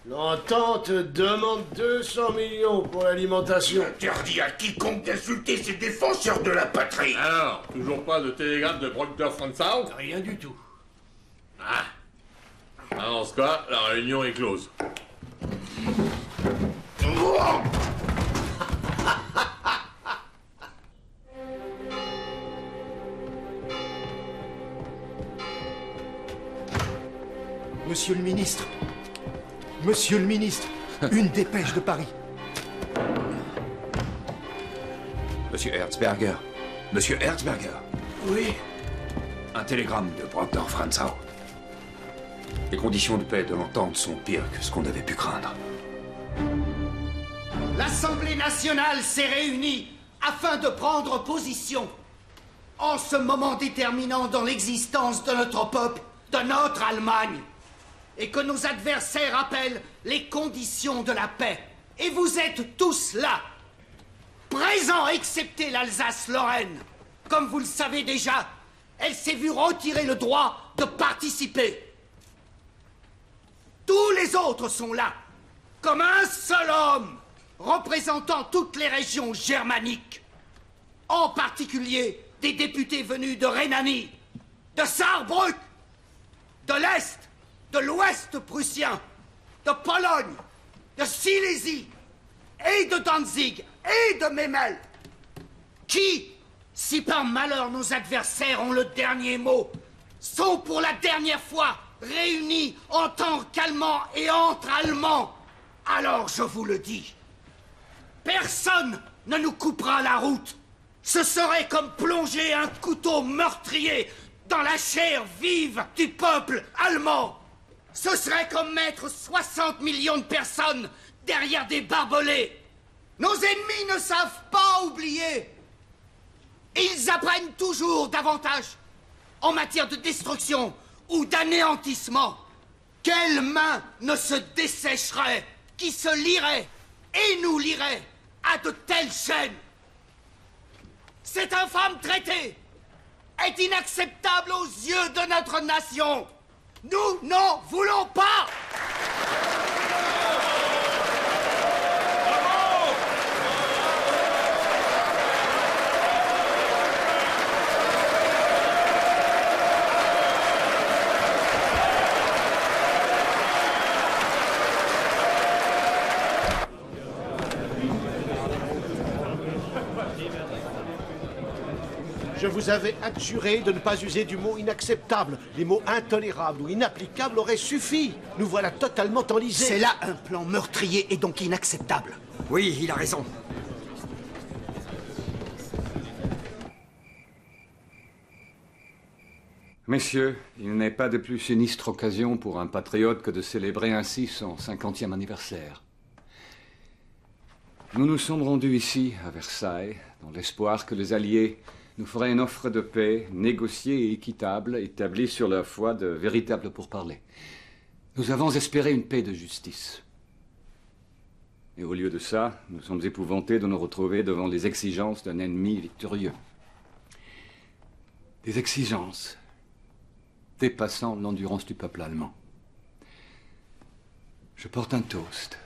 L'entente demande 200 millions pour l'alimentation. Interdit à quiconque d'insulter ces défenseurs de la patrie. Alors, toujours pas de télégramme de Proctor-Franzau? Rien du tout. Ah. Dans ce cas, la réunion est close. Monsieur le ministre. Monsieur le ministre, une dépêche de Paris. Monsieur Herzberger. Monsieur Herzberger. Oui. Un télégramme de Proctor-Franzau. Les conditions de paix de l'entente sont pires que ce qu'on avait pu craindre. L'Assemblée nationale s'est réunie afin de prendre position. En ce moment déterminant dans l'existence de notre peuple, de notre Allemagne, et que nos adversaires appellent les conditions de la paix. Et vous êtes tous là, présents excepté l'Alsace-Lorraine. Comme vous le savez déjà, elle s'est vue retirer le droit de participer. Tous les autres sont là, comme un seul homme, représentant toutes les régions germaniques. En particulier des députés venus de Rhénanie, de Saarbrück, de l'Est, de l'Ouest prussien, de Pologne, de Silésie, et de Danzig, et de Memel, qui, si par malheur nos adversaires ont le dernier mot, sont pour la dernière fois réunis en tant qu'Allemands et entre Allemands. Alors je vous le dis, personne ne nous coupera la route. Ce serait comme plonger un couteau meurtrier dans la chair vive du peuple allemand. Ce serait comme mettre 60 millions de personnes derrière des barbelés. Nos ennemis ne savent pas oublier. Ils apprennent toujours davantage en matière de destruction ou d'anéantissement. Quelle main ne se dessécherait, qui se lierait et nous lierait à de telles chaînes? Cet infâme traité est inacceptable aux yeux de notre nation. Nous n'en voulons pas. Je vous avais adjuré de ne pas user du mot inacceptable. Les mots intolérables ou inapplicables auraient suffi. Nous voilà totalement enlisés. C'est là un plan meurtrier et donc inacceptable. Oui, il a raison. Messieurs, il n'est pas de plus sinistre occasion pour un patriote que de célébrer ainsi son 50e anniversaire. Nous nous sommes rendus ici, à Versailles, dans l'espoir que les Alliés nous feraient une offre de paix négociée et équitable, établie sur la foi de véritables pourparlers. Nous avons espéré une paix de justice. Et au lieu de ça, nous sommes épouvantés de nous retrouver devant les exigences d'un ennemi victorieux. Des exigences dépassant l'endurance du peuple allemand. Je porte un toast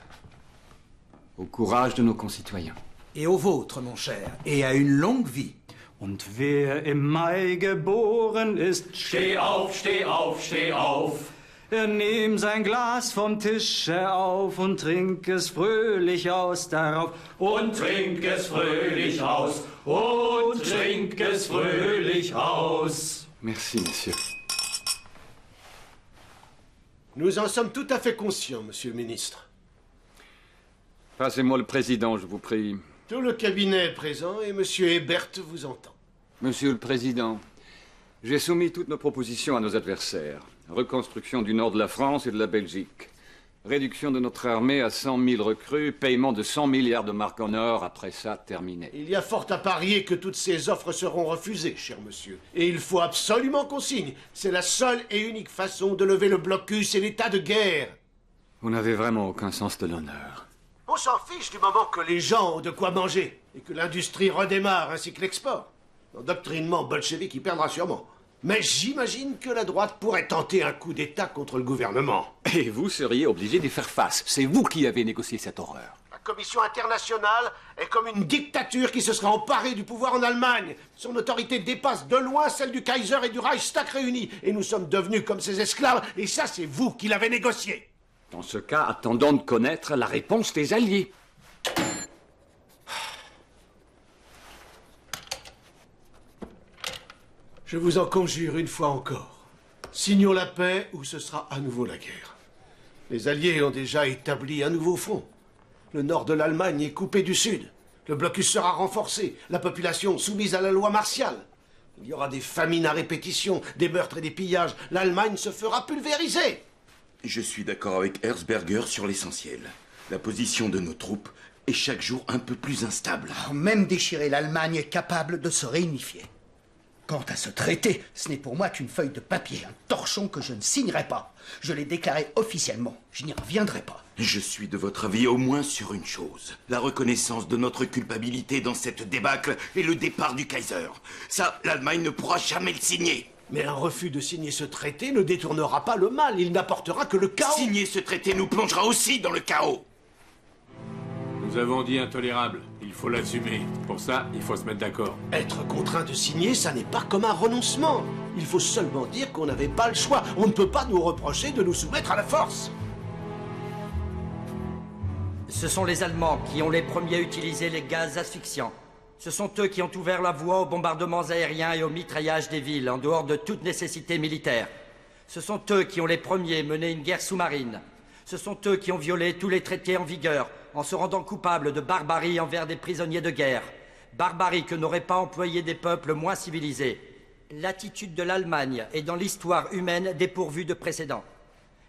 au courage de nos concitoyens. Et au vôtre, mon cher, et à une longue vie. Und wer im Mai geboren ist, steh auf, steh auf, steh auf. Nimm sein Glas vom Tische auf und trink es fröhlich aus darauf. Und trink es fröhlich aus, und trink es fröhlich aus. Merci, messieurs. Nous en sommes tout à fait conscients, monsieur le ministre. Passez-moi le président, je vous prie. Tout le cabinet est présent et monsieur Hebert vous entend. Monsieur le Président, j'ai soumis toutes nos propositions à nos adversaires. Reconstruction du nord de la France et de la Belgique. Réduction de notre armée à 100 000 recrues, paiement de 100 milliards de marques en or, après ça, terminé. Il y a fort à parier que toutes ces offres seront refusées, cher monsieur. Et il faut absolument qu'on signe. C'est la seule et unique façon de lever le blocus et l'état de guerre. Vous n'avez vraiment aucun sens de l'honneur. On s'en fiche du moment que les gens ont de quoi manger et que l'industrie redémarre ainsi que l'export. L'endoctrinement bolchevique y perdra sûrement. Mais j'imagine que la droite pourrait tenter un coup d'État contre le gouvernement. Et vous seriez obligé d'y faire face. C'est vous qui avez négocié cette horreur. La Commission internationale est comme une dictature qui se serait emparée du pouvoir en Allemagne. Son autorité dépasse de loin celle du Kaiser et du Reichstag réunis. Et nous sommes devenus comme ses esclaves. Et ça, c'est vous qui l'avez négocié. Dans ce cas, attendons de connaître la réponse des Alliés. Je vous en conjure une fois encore. Signons la paix ou ce sera à nouveau la guerre. Les Alliés ont déjà établi un nouveau front. Le nord de l'Allemagne est coupé du sud. Le blocus sera renforcé, la population soumise à la loi martiale. Il y aura des famines à répétition, des meurtres et des pillages. L'Allemagne se fera pulvériser. Je suis d'accord avec Erzberger sur l'essentiel. La position de nos troupes est chaque jour un peu plus instable. Même déchirée, l'Allemagne est capable de se réunifier. Quant à ce traité, ce n'est pour moi qu'une feuille de papier, un torchon que je ne signerai pas. Je l'ai déclaré officiellement. Je n'y reviendrai pas. Je suis de votre avis au moins sur une chose. La reconnaissance de notre culpabilité dans cette débâcle et le départ du Kaiser. Ça, l'Allemagne ne pourra jamais le signer. Mais un refus de signer ce traité ne détournera pas le mal. Il n'apportera que le chaos. Signer ce traité nous plongera aussi dans le chaos. Nous avons dit intolérable. Il faut l'assumer. Pour ça, il faut se mettre d'accord. Être contraint de signer, ça n'est pas comme un renoncement. Il faut seulement dire qu'on n'avait pas le choix. On ne peut pas nous reprocher de nous soumettre à la force. Ce sont les Allemands qui ont les premiers utilisé les gaz asphyxiants. Ce sont eux qui ont ouvert la voie aux bombardements aériens et au mitraillage des villes, en dehors de toute nécessité militaire. Ce sont eux qui ont les premiers mené une guerre sous-marine. Ce sont eux qui ont violé tous les traités en vigueur, en se rendant coupables de barbarie envers des prisonniers de guerre. Barbarie que n'auraient pas employé des peuples moins civilisés. L'attitude de l'Allemagne est dans l'histoire humaine dépourvue de précédent.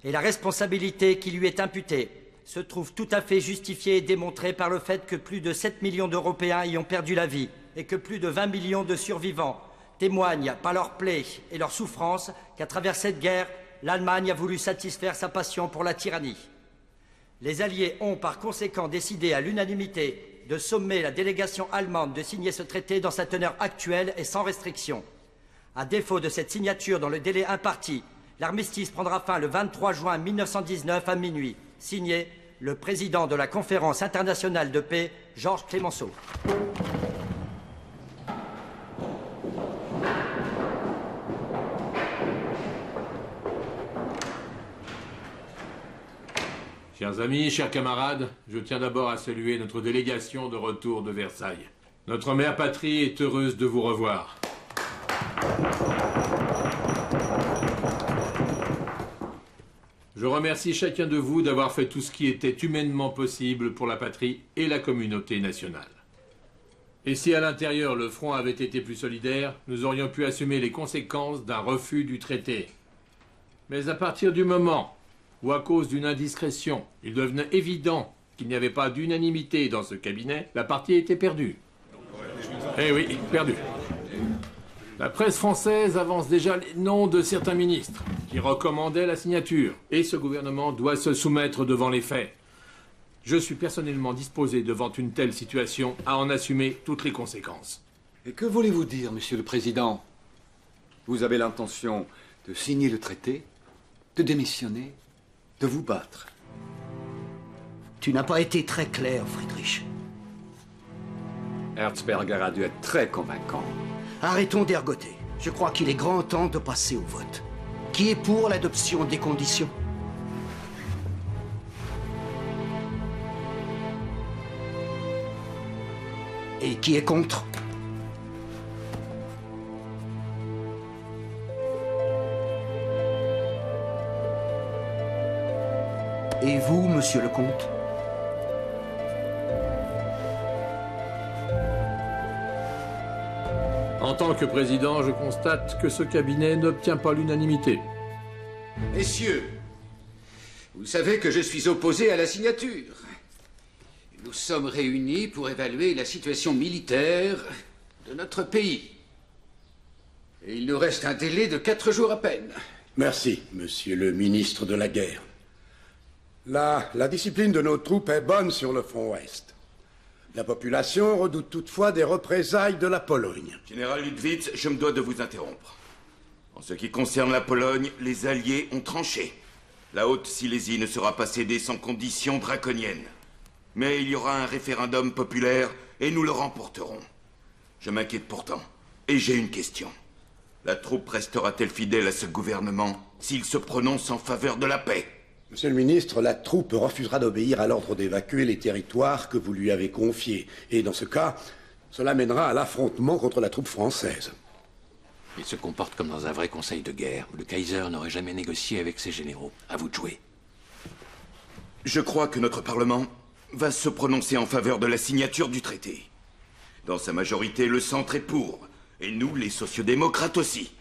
Et la responsabilité qui lui est imputée se trouve tout à fait justifiée et démontrée par le fait que plus de 7 millions d'Européens y ont perdu la vie et que plus de 20 millions de survivants témoignent par leurs plaies et leurs souffrances qu'à travers cette guerre, l'Allemagne a voulu satisfaire sa passion pour la tyrannie. Les Alliés ont par conséquent décidé à l'unanimité de sommer la délégation allemande de signer ce traité dans sa teneur actuelle et sans restriction. À défaut de cette signature dans le délai imparti, l'armistice prendra fin le 23 juin 1919 à minuit. Signé le président de la Conférence internationale de paix, Georges Clemenceau. Chers amis, chers camarades, je tiens d'abord à saluer notre délégation de retour de Versailles. Notre mère patrie est heureuse de vous revoir. Je remercie chacun de vous d'avoir fait tout ce qui était humainement possible pour la patrie et la communauté nationale. Et si à l'intérieur le front avait été plus solidaire, nous aurions pu assumer les conséquences d'un refus du traité. Mais à partir du moment où, à cause d'une indiscrétion, il devenait évident qu'il n'y avait pas d'unanimité dans ce cabinet, la partie était perdue. Eh oui, perdue. La presse française avance déjà les noms de certains ministres qui recommandaient la signature. Et ce gouvernement doit se soumettre devant les faits. Je suis personnellement disposé devant une telle situation à en assumer toutes les conséquences. Et que voulez-vous dire, Monsieur le Président? Vous avez l'intention de signer le traité, de démissionner, de vous battre? Tu n'as pas été très clair, Friedrich. Erzberger a dû être très convaincant. Arrêtons d'ergoter. Je crois qu'il est grand temps de passer au vote. Qui est pour l'adoption des conditions? Et qui est contre? Et vous, monsieur le comte? En tant que président, je constate que ce cabinet n'obtient pas l'unanimité. Messieurs, vous savez que je suis opposé à la signature. Nous sommes réunis pour évaluer la situation militaire de notre pays. Et il nous reste un délai de 4 jours à peine. Merci, monsieur le ministre de la Guerre. La discipline de nos troupes est bonne sur le front ouest. La population redoute toutefois des représailles de la Pologne. Général Ludwitz, je me dois de vous interrompre. En ce qui concerne la Pologne, les Alliés ont tranché. La Haute-Silésie ne sera pas cédée sans conditions draconiennes. Mais il y aura un référendum populaire et nous le remporterons. Je m'inquiète pourtant. Et j'ai une question. La troupe restera-t-elle fidèle à ce gouvernement s'il se prononce en faveur de la paix? Monsieur le ministre, la troupe refusera d'obéir à l'ordre d'évacuer les territoires que vous lui avez confiés. Et dans ce cas, cela mènera à l'affrontement contre la troupe française. Il se comporte comme dans un vrai conseil de guerre, où le Kaiser n'aurait jamais négocié avec ses généraux. À vous de jouer. Je crois que notre Parlement va se prononcer en faveur de la signature du traité. Dans sa majorité, le centre est pour. Et nous, les sociodémocrates aussi.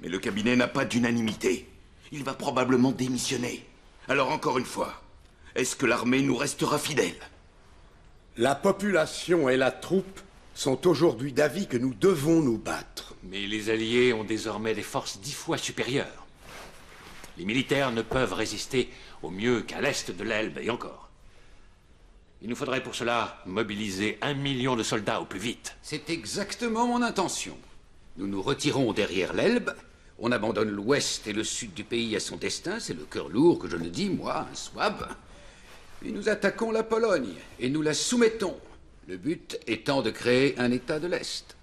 Mais le cabinet n'a pas d'unanimité. Il va probablement démissionner. Alors encore une fois, est-ce que l'armée nous restera fidèle? La population et la troupe sont aujourd'hui d'avis que nous devons nous battre. Mais les Alliés ont désormais des forces 10 fois supérieures. Les militaires ne peuvent résister au mieux qu'à l'est de l'Elbe, et encore. Il nous faudrait pour cela mobiliser 1 million de soldats au plus vite. C'est exactement mon intention. Nous nous retirons derrière l'Elbe, on abandonne l'ouest et le sud du pays à son destin, c'est le cœur lourd que je le dis, moi, un Souabe. Et nous attaquons la Pologne, et nous la soumettons. Le but étant de créer un État de l'Est.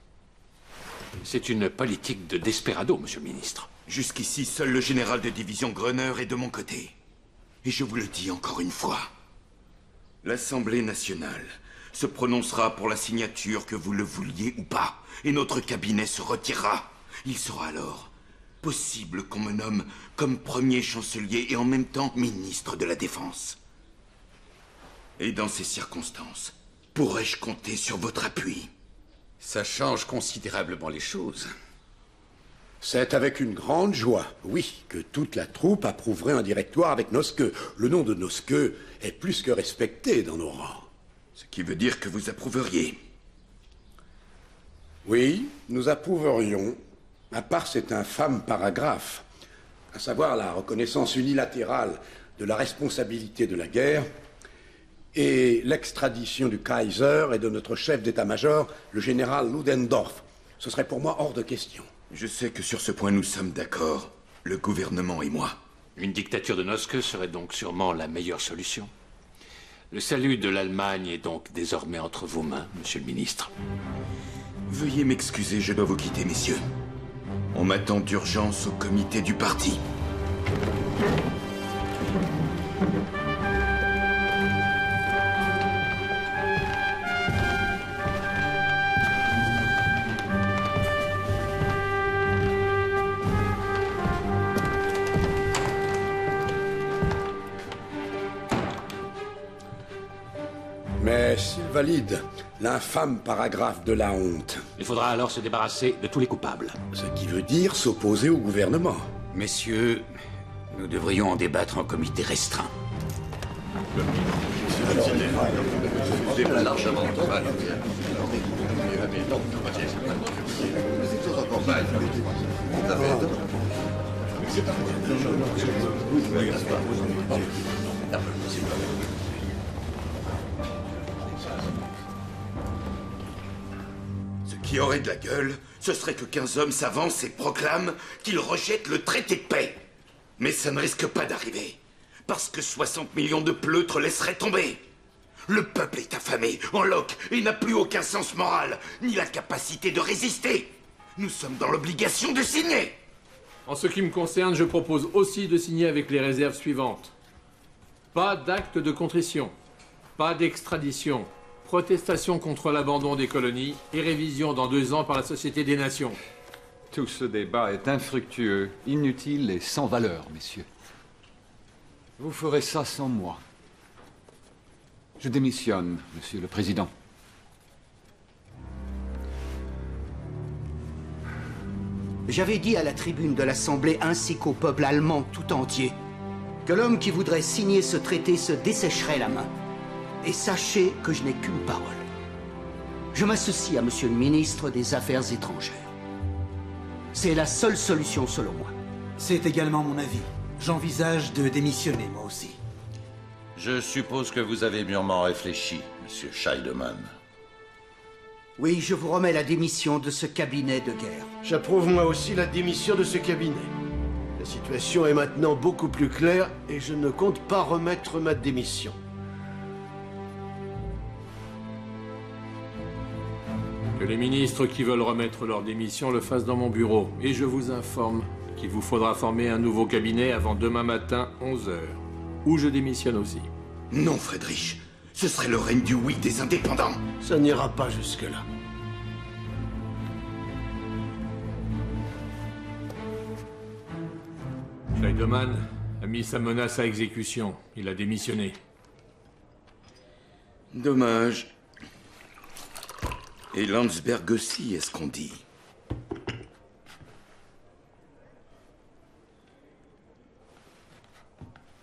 C'est une politique de desperado, monsieur le ministre. Jusqu'ici, seul le général de division Gröner est de mon côté. Et je vous le dis encore une fois. L'Assemblée nationale se prononcera pour la signature que vous le vouliez ou pas. Et notre cabinet se retirera. Il sera alors possible qu'on me nomme comme premier chancelier et en même temps ministre de la Défense. Et dans ces circonstances, pourrais-je compter sur votre appui? Ça change considérablement les choses. C'est avec une grande joie, oui, que toute la troupe approuverait un directoire avec Noske. Le nom de Noske est plus que respecté dans nos rangs. Ce qui veut dire que vous approuveriez. Oui, nous approuverions, à part cet infâme paragraphe, à savoir la reconnaissance unilatérale de la responsabilité de la guerre et l'extradition du Kaiser et de notre chef d'état-major, le général Ludendorff. Ce serait pour moi hors de question. Je sais que sur ce point nous sommes d'accord, le gouvernement et moi. Une dictature de Noske serait donc sûrement la meilleure solution. Le salut de l'Allemagne est donc désormais entre vos mains, monsieur le ministre. Veuillez m'excuser, je dois vous quitter, messieurs. On m'attend d'urgence au comité du parti. Mais s'il valide l'infâme paragraphe de la honte... Il faudra alors se débarrasser de tous les coupables. Ce qui veut dire s'opposer au gouvernement. Messieurs, nous devrions en débattre en comité restreint. Ce qui aurait de la gueule, ce serait que 15 hommes s'avancent et proclament qu'ils rejettent le traité de paix. Mais ça ne risque pas d'arriver, parce que 60 millions de pleutres laisseraient tomber. Le peuple est affamé, en loc, et n'a plus aucun sens moral, ni la capacité de résister. Nous sommes dans l'obligation de signer. En ce qui me concerne, je propose aussi de signer avec les réserves suivantes. Pas d'acte de contrition, pas d'extradition, protestation contre l'abandon des colonies et révision dans 2 ans par la Société des Nations. Tout ce débat est infructueux, inutile et sans valeur, messieurs. Vous ferez ça sans moi. Je démissionne, monsieur le président. J'avais dit à la tribune de l'Assemblée ainsi qu'au peuple allemand tout entier que l'homme qui voudrait signer ce traité se dessécherait la main. Et sachez que je n'ai qu'une parole. Je m'associe à monsieur le ministre des Affaires étrangères. C'est la seule solution selon moi. C'est également mon avis. J'envisage de démissionner, moi aussi. Je suppose que vous avez mûrement réfléchi, monsieur Scheidemann. Oui, je vous remets la démission de ce cabinet de guerre. J'approuve moi aussi la démission de ce cabinet. La situation est maintenant beaucoup plus claire et je ne compte pas remettre ma démission. Que les ministres qui veulent remettre leur démission le fassent dans mon bureau. Et je vous informe qu'il vous faudra former un nouveau cabinet avant demain matin, 11h. Ou je démissionne aussi. Non, Friedrich. Ce serait le règne du oui des indépendants. Ça n'ira pas jusque-là. Scheidemann a mis sa menace à exécution. Il a démissionné. Dommage. Et Landsberg aussi, est-ce qu'on dit?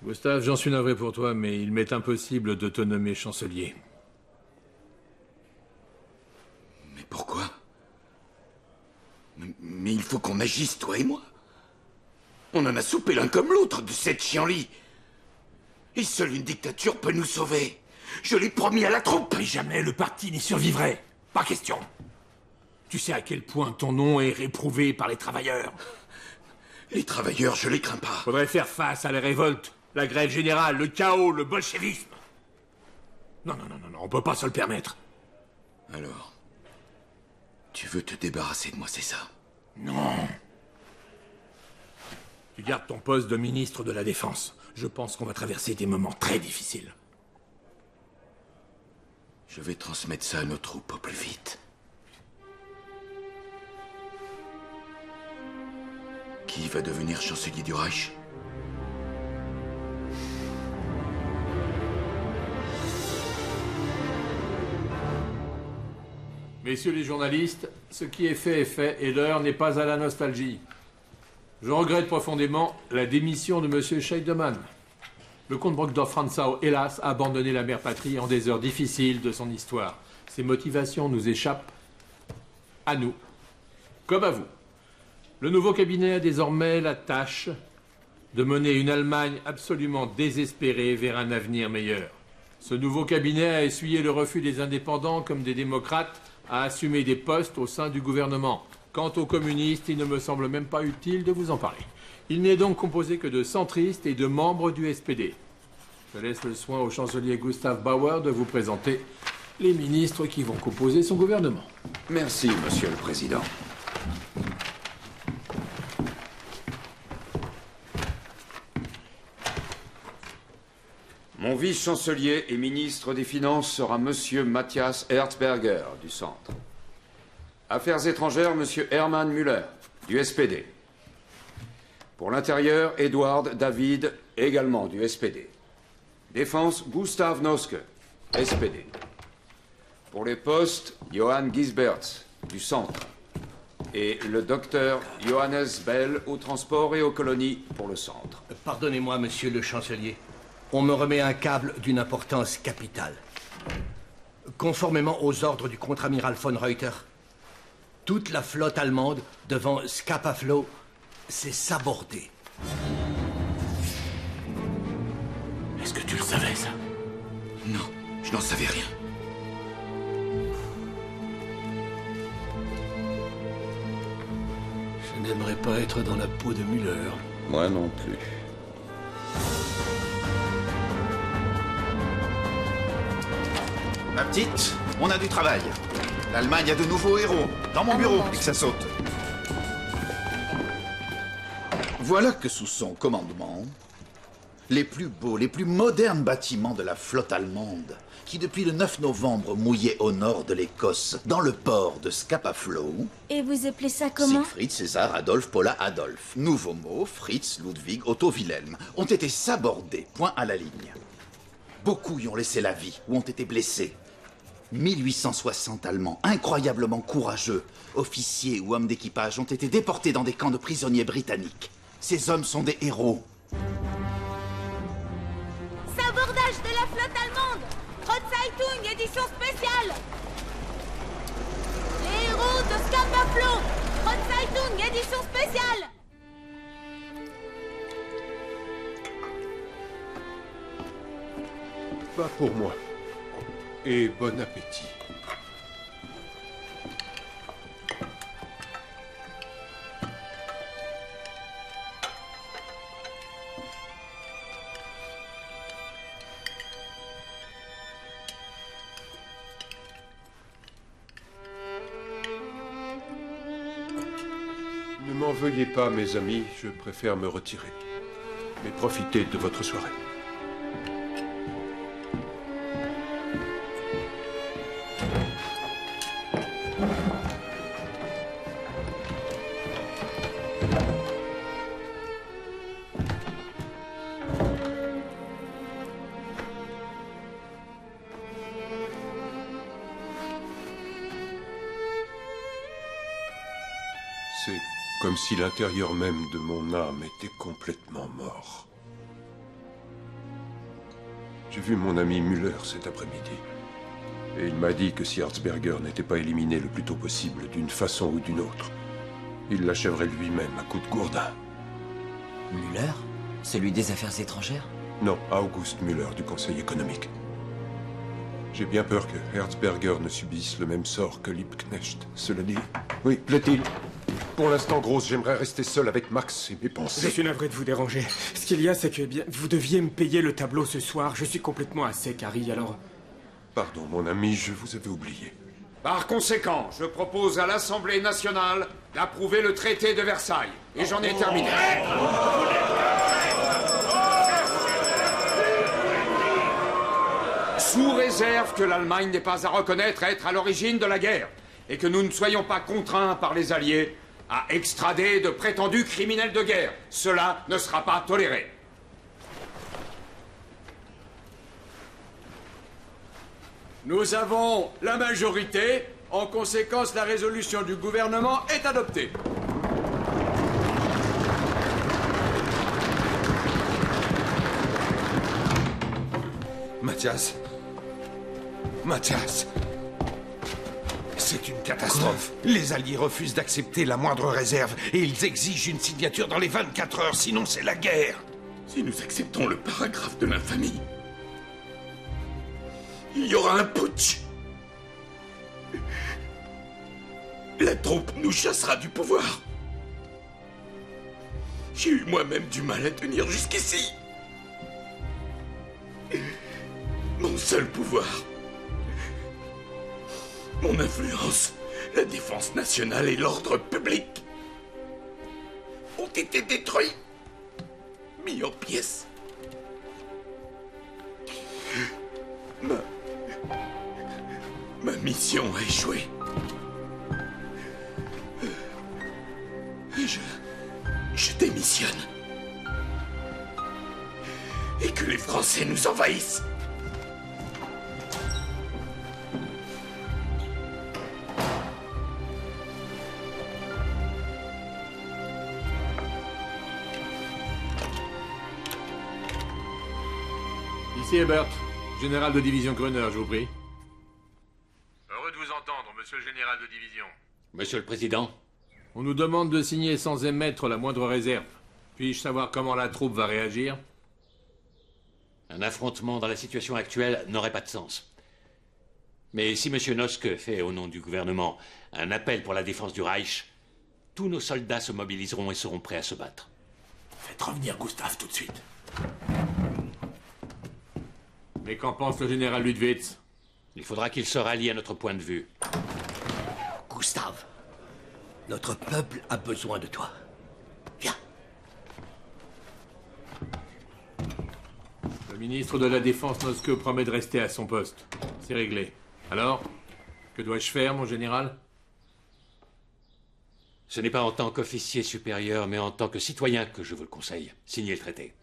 Gustave, j'en suis navré pour toi, mais il m'est impossible de te nommer chancelier. Mais pourquoi? Mais il faut qu'on agisse, toi et moi. On en a soupé l'un comme l'autre de cette chienlit. Et seule une dictature peut nous sauver. Je l'ai promis à la troupe. Mais jamais le parti n'y survivrait. Pas question. Tu sais à quel point ton nom est réprouvé par les travailleurs. Les travailleurs, je les crains pas. Faudrait faire face à la révolte, la grève générale, le chaos, le bolchevisme. Non, on peut pas se le permettre. Alors, tu veux te débarrasser de moi, c'est ça? Non. Tu gardes ton poste de ministre de la Défense. Je pense qu'on va traverser des moments très difficiles. Je vais transmettre ça à nos troupes au plus vite. Qui va devenir chancelier du Reich? Messieurs les journalistes, ce qui est fait et l'heure n'est pas à la nostalgie. Je regrette profondément la démission de M. Scheidemann. Le comte Brockdorff-Rantzau, hélas, a abandonné la mère patrie en des heures difficiles de son histoire. Ses motivations nous échappent à nous, comme à vous. Le nouveau cabinet a désormais la tâche de mener une Allemagne absolument désespérée vers un avenir meilleur. Ce nouveau cabinet a essuyé le refus des indépendants comme des démocrates à assumer des postes au sein du gouvernement. Quant aux communistes, il ne me semble même pas utile de vous en parler. Il n'est donc composé que de centristes et de membres du SPD. Je laisse le soin au chancelier Gustav Bauer de vous présenter les ministres qui vont composer son gouvernement. Merci, Monsieur le Président. Mon vice-chancelier et ministre des Finances sera Monsieur Matthias Erzberger, du Centre. Affaires étrangères, Monsieur Hermann Müller, du SPD. Pour l'intérieur, Edward David, également du SPD. Défense, Gustav Noske, SPD. Pour les postes, Johann Gisberts, du Centre. Et le docteur Johannes Bell, au transport et aux colonies, pour le Centre. Pardonnez-moi, monsieur le chancelier. On me remet un câble d'une importance capitale. Conformément aux ordres du contre-amiral von Reuter, toute la flotte allemande devant Scapa-Flow s'est sabordée. Est-ce que tu le savais, ça? Non, je n'en savais rien. Je n'aimerais pas être dans la peau de Müller. Moi non plus. Ma petite, on a du travail. L'Allemagne a de nouveaux héros. Dans mon bureau, et que ça saute. Voilà que sous son commandement, les plus beaux, les plus modernes bâtiments de la flotte allemande, qui depuis le 9 novembre mouillaient au nord de l'Écosse, dans le port de Scapa-Flow... Et vous appelez ça comment? Siegfried, César, Adolphe, Paula, Adolphe. Nouveaux mots, Fritz, Ludwig, Otto, Wilhelm, ont été sabordés, point à la ligne. Beaucoup y ont laissé la vie ou ont été blessés. 1860 Allemands, incroyablement courageux, officiers ou hommes d'équipage, ont été déportés dans des camps de prisonniers britanniques. Ces hommes sont des héros. Sabordage de la flotte allemande! Rotzeitung, édition spéciale! Les héros de Scapa-Flow! Rotzeitung, édition spéciale! Pas pour moi. Et bon appétit. N'en veuillez pas, mes amis, je préfère me retirer. Mais profitez de votre soirée. C'est comme si l'intérieur même de mon âme était complètement mort. J'ai vu mon ami Müller cet après-midi. Et il m'a dit que si Herzberger n'était pas éliminé le plus tôt possible, d'une façon ou d'une autre, il l'achèverait lui-même à coups de gourdin. Müller? Celui des affaires étrangères? Non, August Müller, du Conseil économique. J'ai bien peur que Herzberger ne subisse le même sort que Liebknecht. Cela dit... Oui, plaît-il? Pour l'instant, Grosse, j'aimerais rester seul avec Max et mes pensées. Je suis navré de vous déranger. Ce qu'il y a, c'est que bien, vous deviez me payer le tableau ce soir. Je suis complètement à sec, Harry, alors... Pardon, mon ami, je vous avais oublié. Par conséquent, je propose à l'Assemblée nationale d'approuver le traité de Versailles. Et j'en ai terminé. Sous réserve que l'Allemagne n'ait pas à reconnaître être à l'origine de la guerre et que nous ne soyons pas contraints par les Alliés à extrader de prétendus criminels de guerre. Cela ne sera pas toléré. Nous avons la majorité. En conséquence, la résolution du gouvernement est adoptée. Mathias. Mathias. C'est une catastrophe. Les Alliés refusent d'accepter la moindre réserve et ils exigent une signature dans les 24 heures, sinon c'est la guerre. Si nous acceptons le paragraphe de l'infamie, il y aura un putsch. La troupe nous chassera du pouvoir. J'ai eu moi-même du mal à tenir jusqu'ici. Mon seul pouvoir, mon influence, la défense nationale et l'ordre public ont été détruits, mis en pièces. Ma mission a échoué. Je démissionne. Et que les Français nous envahissent. Ici Ebert, général de division Gruner, je vous prie. Heureux de vous entendre, monsieur le général de division. Monsieur le Président. On nous demande de signer sans émettre la moindre réserve. Puis-je savoir comment la troupe va réagir? Un affrontement dans la situation actuelle n'aurait pas de sens. Mais si M. Noske fait, au nom du gouvernement, un appel pour la défense du Reich, tous nos soldats se mobiliseront et seront prêts à se battre. Faites revenir Gustave tout de suite. Mais qu'en pense le général Ludwitz? Il faudra qu'il se rallie à notre point de vue. Gustave, notre peuple a besoin de toi. Viens. Le ministre de la Défense Noske promet de rester à son poste. C'est réglé. Alors, que dois-je faire, mon général? Ce n'est pas en tant qu'officier supérieur, mais en tant que citoyen que je vous le conseille. Signez le traité.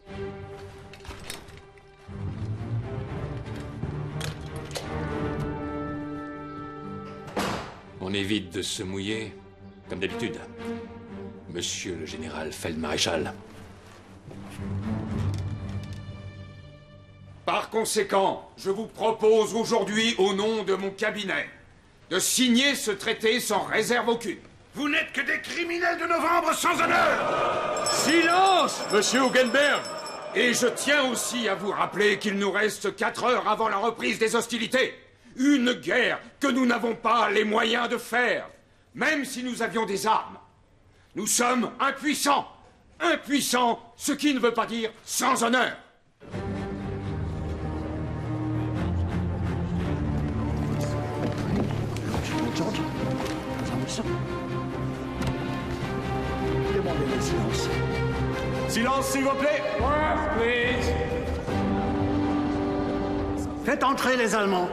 On évite de se mouiller, comme d'habitude. Monsieur le général Feldmaréchal. Par conséquent, je vous propose aujourd'hui, au nom de mon cabinet, de signer ce traité sans réserve aucune. Vous n'êtes que des criminels de novembre sans honneur! Silence, monsieur Hugenberg! Et je tiens aussi à vous rappeler qu'il nous reste 4 heures avant la reprise des hostilités. Une guerre que nous n'avons pas les moyens de faire, même si nous avions des armes. Nous sommes impuissants. Impuissants, ce qui ne veut pas dire sans honneur. Silence. Silence, s'il vous plaît. Please. Faites entrer les Allemands.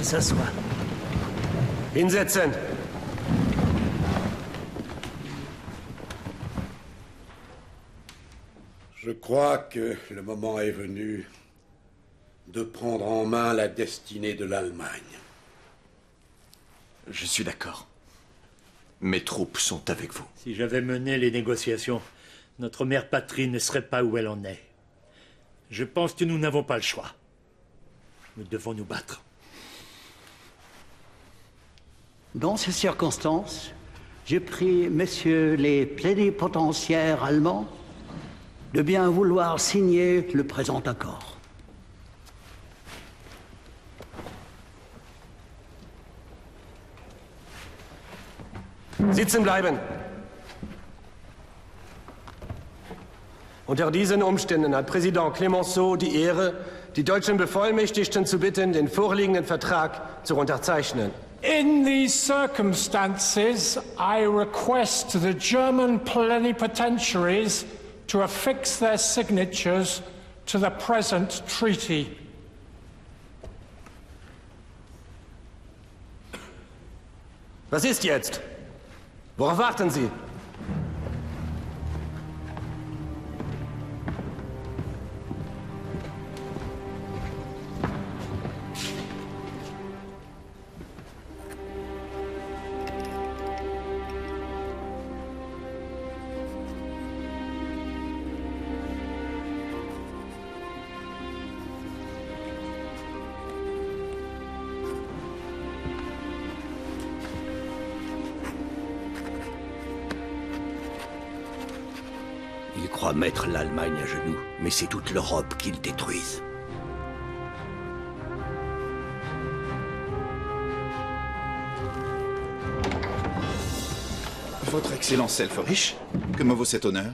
S'assoit. Hinsetzen. Je crois que le moment est venu de prendre en main la destinée de l'Allemagne. Je suis d'accord. Mes troupes sont avec vous. Si j'avais mené les négociations, notre mère patrie ne serait pas où elle en est. Je pense que nous n'avons pas le choix. Nous devons nous battre. Dans ces circonstances, je prie messieurs les plénipotentiaires allemands de bien vouloir signer le présent accord. Sitzen bleiben. Unter diesen Umständen hat Präsident Clemenceau die Ehre, die deutschen Bevollmächtigten zu bitten, den vorliegenden Vertrag zu unterzeichnen. In these circumstances, I request the German plenipotentiaries to affix their signatures to the present treaty. Was ist jetzt? Worauf warten Sie? Ils croient mettre l'Allemagne à genoux, mais c'est toute l'Europe qu'ils détruisent. Votre Excellence Selferich, que me vaut cet honneur?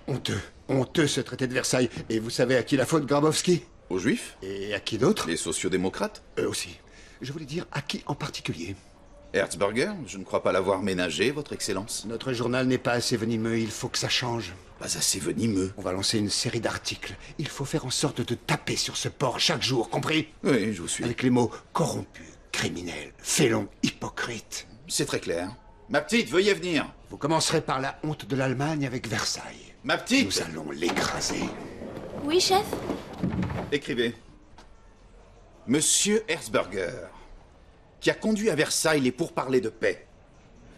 Honteux. Honteux ce traité de Versailles. Et vous savez à qui la faute, Grabowski? Aux Juifs? Et à qui d'autre? Les sociodémocrates? Eux aussi. Je voulais dire à qui en particulier? Erzberger, je ne crois pas l'avoir ménagé, Votre Excellence. Notre journal n'est pas assez venimeux, il faut que ça change. Pas assez venimeux? On va lancer une série d'articles. Il faut faire en sorte de taper sur ce porc chaque jour, compris? Oui, je vous suis. Avec les mots corrompu, criminel, félon, hypocrite. C'est très clair. Ma petite, veuillez venir. Vous commencerez par la honte de l'Allemagne avec Versailles. Ma petite! Nous allons l'écraser. Oui, chef? Écrivez. Monsieur Erzberger, qui a conduit à Versailles les pourparlers de paix,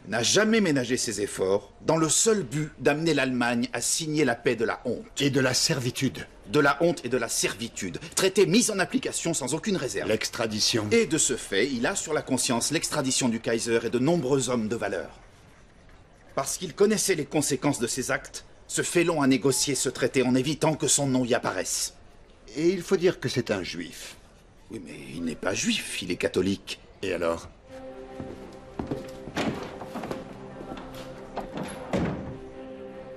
n'a jamais ménagé ses efforts dans le seul but d'amener l'Allemagne à signer la paix de la honte. Et de la servitude. De la honte et de la servitude. Traité mis en application sans aucune réserve. L'extradition. Et de ce fait, il a sur la conscience l'extradition du Kaiser et de nombreux hommes de valeur. Parce qu'il connaissait les conséquences de ses actes, ce félon a négocié ce traité en évitant que son nom y apparaisse. Et il faut dire que c'est un juif. Oui, mais il n'est pas juif, il est catholique. Et alors?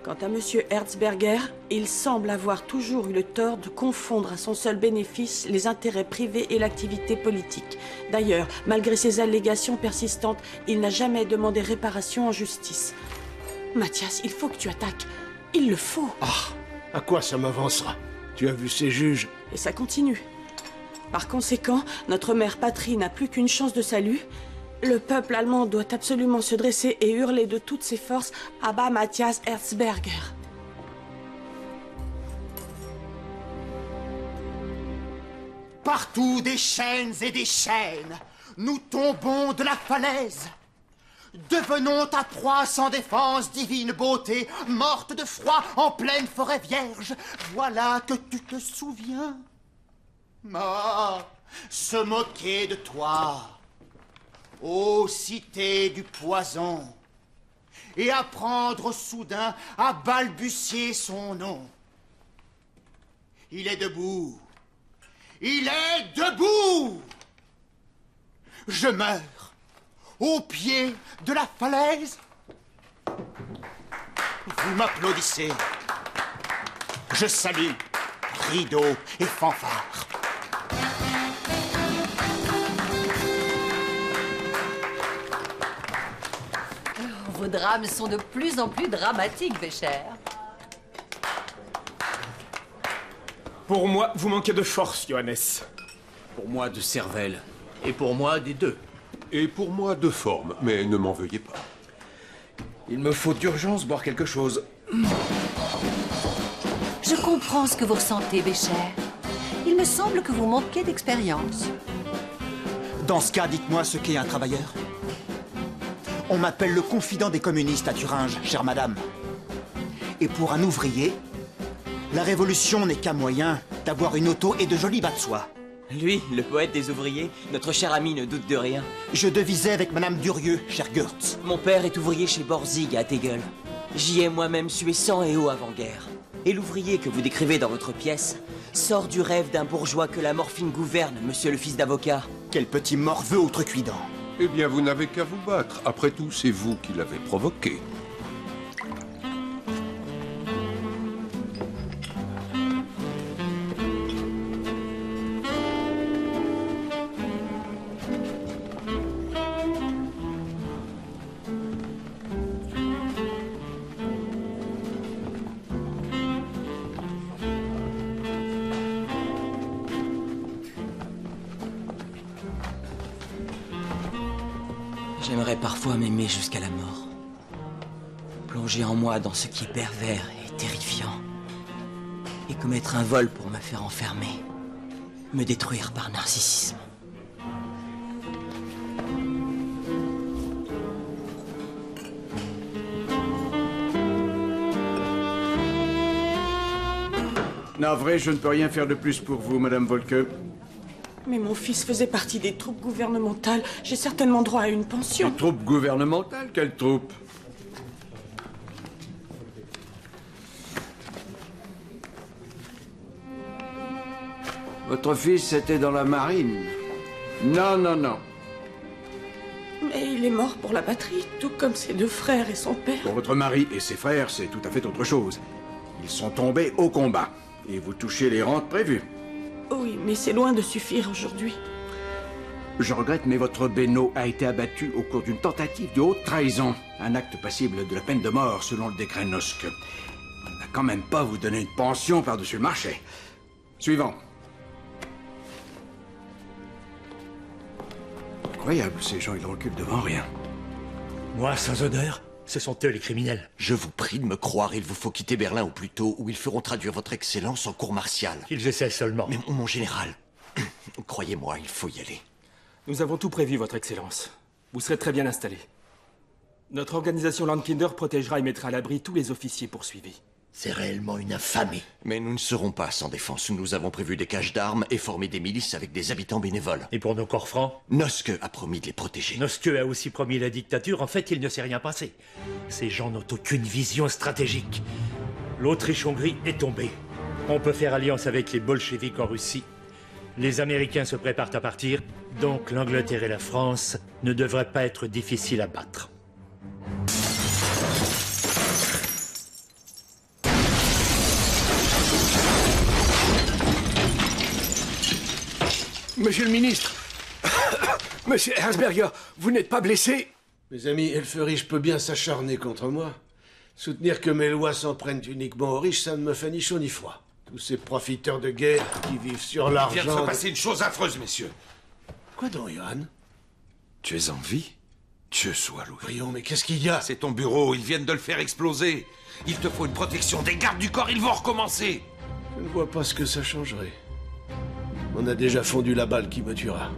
Quant à M. Erzberger, il semble avoir toujours eu le tort de confondre à son seul bénéfice les intérêts privés et l'activité politique. D'ailleurs, malgré ses allégations persistantes, il n'a jamais demandé réparation en justice. Mathias, il faut que tu attaques. Il le faut. Ah, à quoi ça m'avancera? Tu as vu ces juges? Et ça continue. Par conséquent, notre mère patrie n'a plus qu'une chance de salut. Le peuple allemand doit absolument se dresser et hurler de toutes ses forces « à bas Mathias Erzberger ». Partout des chaînes et des chaînes, nous tombons de la falaise. Devenons ta proie sans défense, divine beauté, morte de froid en pleine forêt vierge. Voilà que tu te souviens. Mort, se moquer de toi. Ô cité du poison, et apprendre soudain à balbutier son nom. Il est debout. Il est debout. Je meurs au pied de la falaise. Vous m'applaudissez. Je salue, rideau et fanfare. Vos drames sont de plus en plus dramatiques, Bécher. Pour moi, vous manquez de force, Johannes. Pour moi, de cervelle. Et pour moi, des deux. Et pour moi, de forme, mais ne m'en veuillez pas. Il me faut d'urgence boire quelque chose. Je comprends ce que vous ressentez, Bécher. Il me semble que vous manquez d'expérience. Dans ce cas, dites-moi ce qu'est un travailleur. On m'appelle le confident des communistes à Thuringe, chère madame. Et pour un ouvrier, la révolution n'est qu'un moyen d'avoir une auto et de jolis bas de soie. Lui, le poète des ouvriers, notre cher ami ne doute de rien. Je devisais avec madame Durieux, cher Goertz. Mon père est ouvrier chez Borzig à Tegel. J'y ai moi-même sué sang et eau avant-guerre. Et l'ouvrier que vous décrivez dans votre pièce sort du rêve d'un bourgeois que la morphine gouverne, monsieur le fils d'avocat. Quel petit morveux outrecuidant. Eh bien, vous n'avez qu'à vous battre. Après tout, c'est vous qui l'avez provoqué. J'aimerais parfois m'aimer jusqu'à la mort. Plonger en moi dans ce qui est pervers et terrifiant. Et commettre un vol pour me faire enfermer. Me détruire par narcissisme. Navré, je ne peux rien faire de plus pour vous, Madame Volke. Mais mon fils faisait partie des troupes gouvernementales. J'ai certainement droit à une pension. Des troupes gouvernementales? Quelle troupe? Votre fils était dans la marine. Non, non, non. Mais il est mort pour la patrie, tout comme ses deux frères et son père. Pour votre mari et ses frères, c'est tout à fait autre chose. Ils sont tombés au combat. Et vous touchez les rentes prévues. Oui, mais c'est loin de suffire aujourd'hui. Je regrette, mais votre Beno a été abattu au cours d'une tentative de haute trahison. Un acte passible de la peine de mort, selon le décret Noske. On ne va quand même pas vous donner une pension par-dessus le marché. Suivant. Incroyable, ces gens, ils reculent devant rien. Moi, sans honneur, ce sont eux les criminels. Je vous prie de me croire, il vous faut quitter Berlin au plus tôt, ou ils feront traduire votre excellence en cour martiale. Qu'ils essaient seulement. Mais mon général, croyez-moi, il faut y aller. Nous avons tout prévu, votre excellence. Vous serez très bien installé. Notre organisation Landkinder protégera et mettra à l'abri tous les officiers poursuivis. C'est réellement une infamie. Mais nous ne serons pas sans défense. Nous avons prévu des caches d'armes et formé des milices avec des habitants bénévoles. Et pour nos corps francs? Noske a promis de les protéger. Noske a aussi promis la dictature. En fait, il ne s'est rien passé. Ces gens n'ont aucune vision stratégique. L'Autriche-Hongrie est tombée. On peut faire alliance avec les bolcheviks en Russie. Les Américains se préparent à partir. Donc l'Angleterre et la France ne devraient pas être difficiles à battre. Monsieur le ministre, Monsieur Herzberger, vous n'êtes pas blessé? Mes amis, Elferich peut bien s'acharner contre moi. Soutenir que mes lois s'en prennent uniquement aux riches, ça ne me fait ni chaud ni froid. Tous ces profiteurs de guerre qui vivent sur l'argent... Il vient de se passer une chose affreuse, messieurs. Quoi donc, Johan? Tu es en vie? Dieu soit loué. Voyons, mais qu'est-ce qu'il y a? C'est ton bureau, ils viennent de le faire exploser. Il te faut une protection des gardes du corps, ils vont recommencer. Je ne vois pas ce que ça changerait. On a déjà fondu la balle qui me tuera.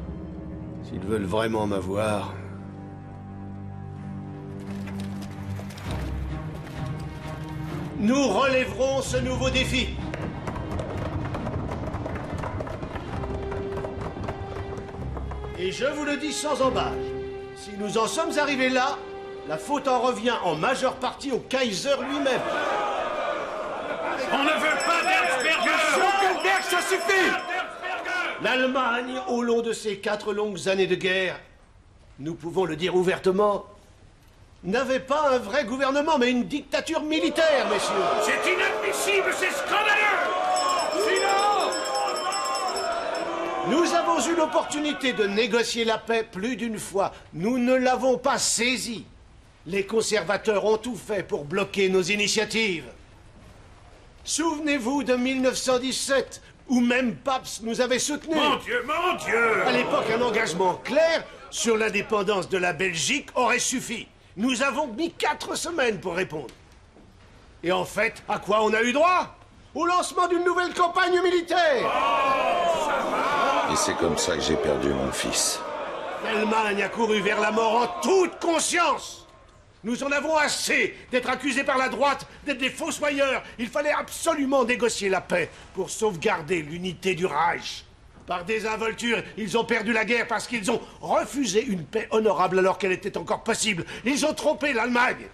S'ils veulent vraiment m'avoir... Nous relèverons ce nouveau défi. Et je vous le dis sans embâche, si nous en sommes arrivés là, La faute en revient en majeure partie au Kaiser lui-même. On ne veut pas d'Erzberger! Ça suffit! L'Allemagne, au long de ces 4 longues années de guerre, nous pouvons le dire ouvertement, n'avait pas un vrai gouvernement, mais une dictature militaire, messieurs. C'est inadmissible, c'est scandaleux! Silence! Nous avons eu l'opportunité de négocier la paix plus d'une fois. Nous ne l'avons pas saisie. Les conservateurs ont tout fait pour bloquer nos initiatives. Souvenez-vous de 1917, où même Pabst nous avait soutenus. Mon Dieu! À l'époque, un engagement clair sur l'indépendance de la Belgique aurait suffi. Nous avons mis 4 semaines pour répondre. Et en fait, à quoi on a eu droit? Au lancement d'une nouvelle campagne militaire. Et c'est comme ça que j'ai perdu mon fils. L'Allemagne a couru vers la mort en toute conscience. Nous en avons assez d'être accusés par la droite, d'être des fossoyeurs. Il fallait absolument négocier la paix pour sauvegarder l'unité du Reich. Par désinvolture, ils ont perdu la guerre parce qu'ils ont refusé une paix honorable alors qu'elle était encore possible. Ils ont trompé l'Allemagne.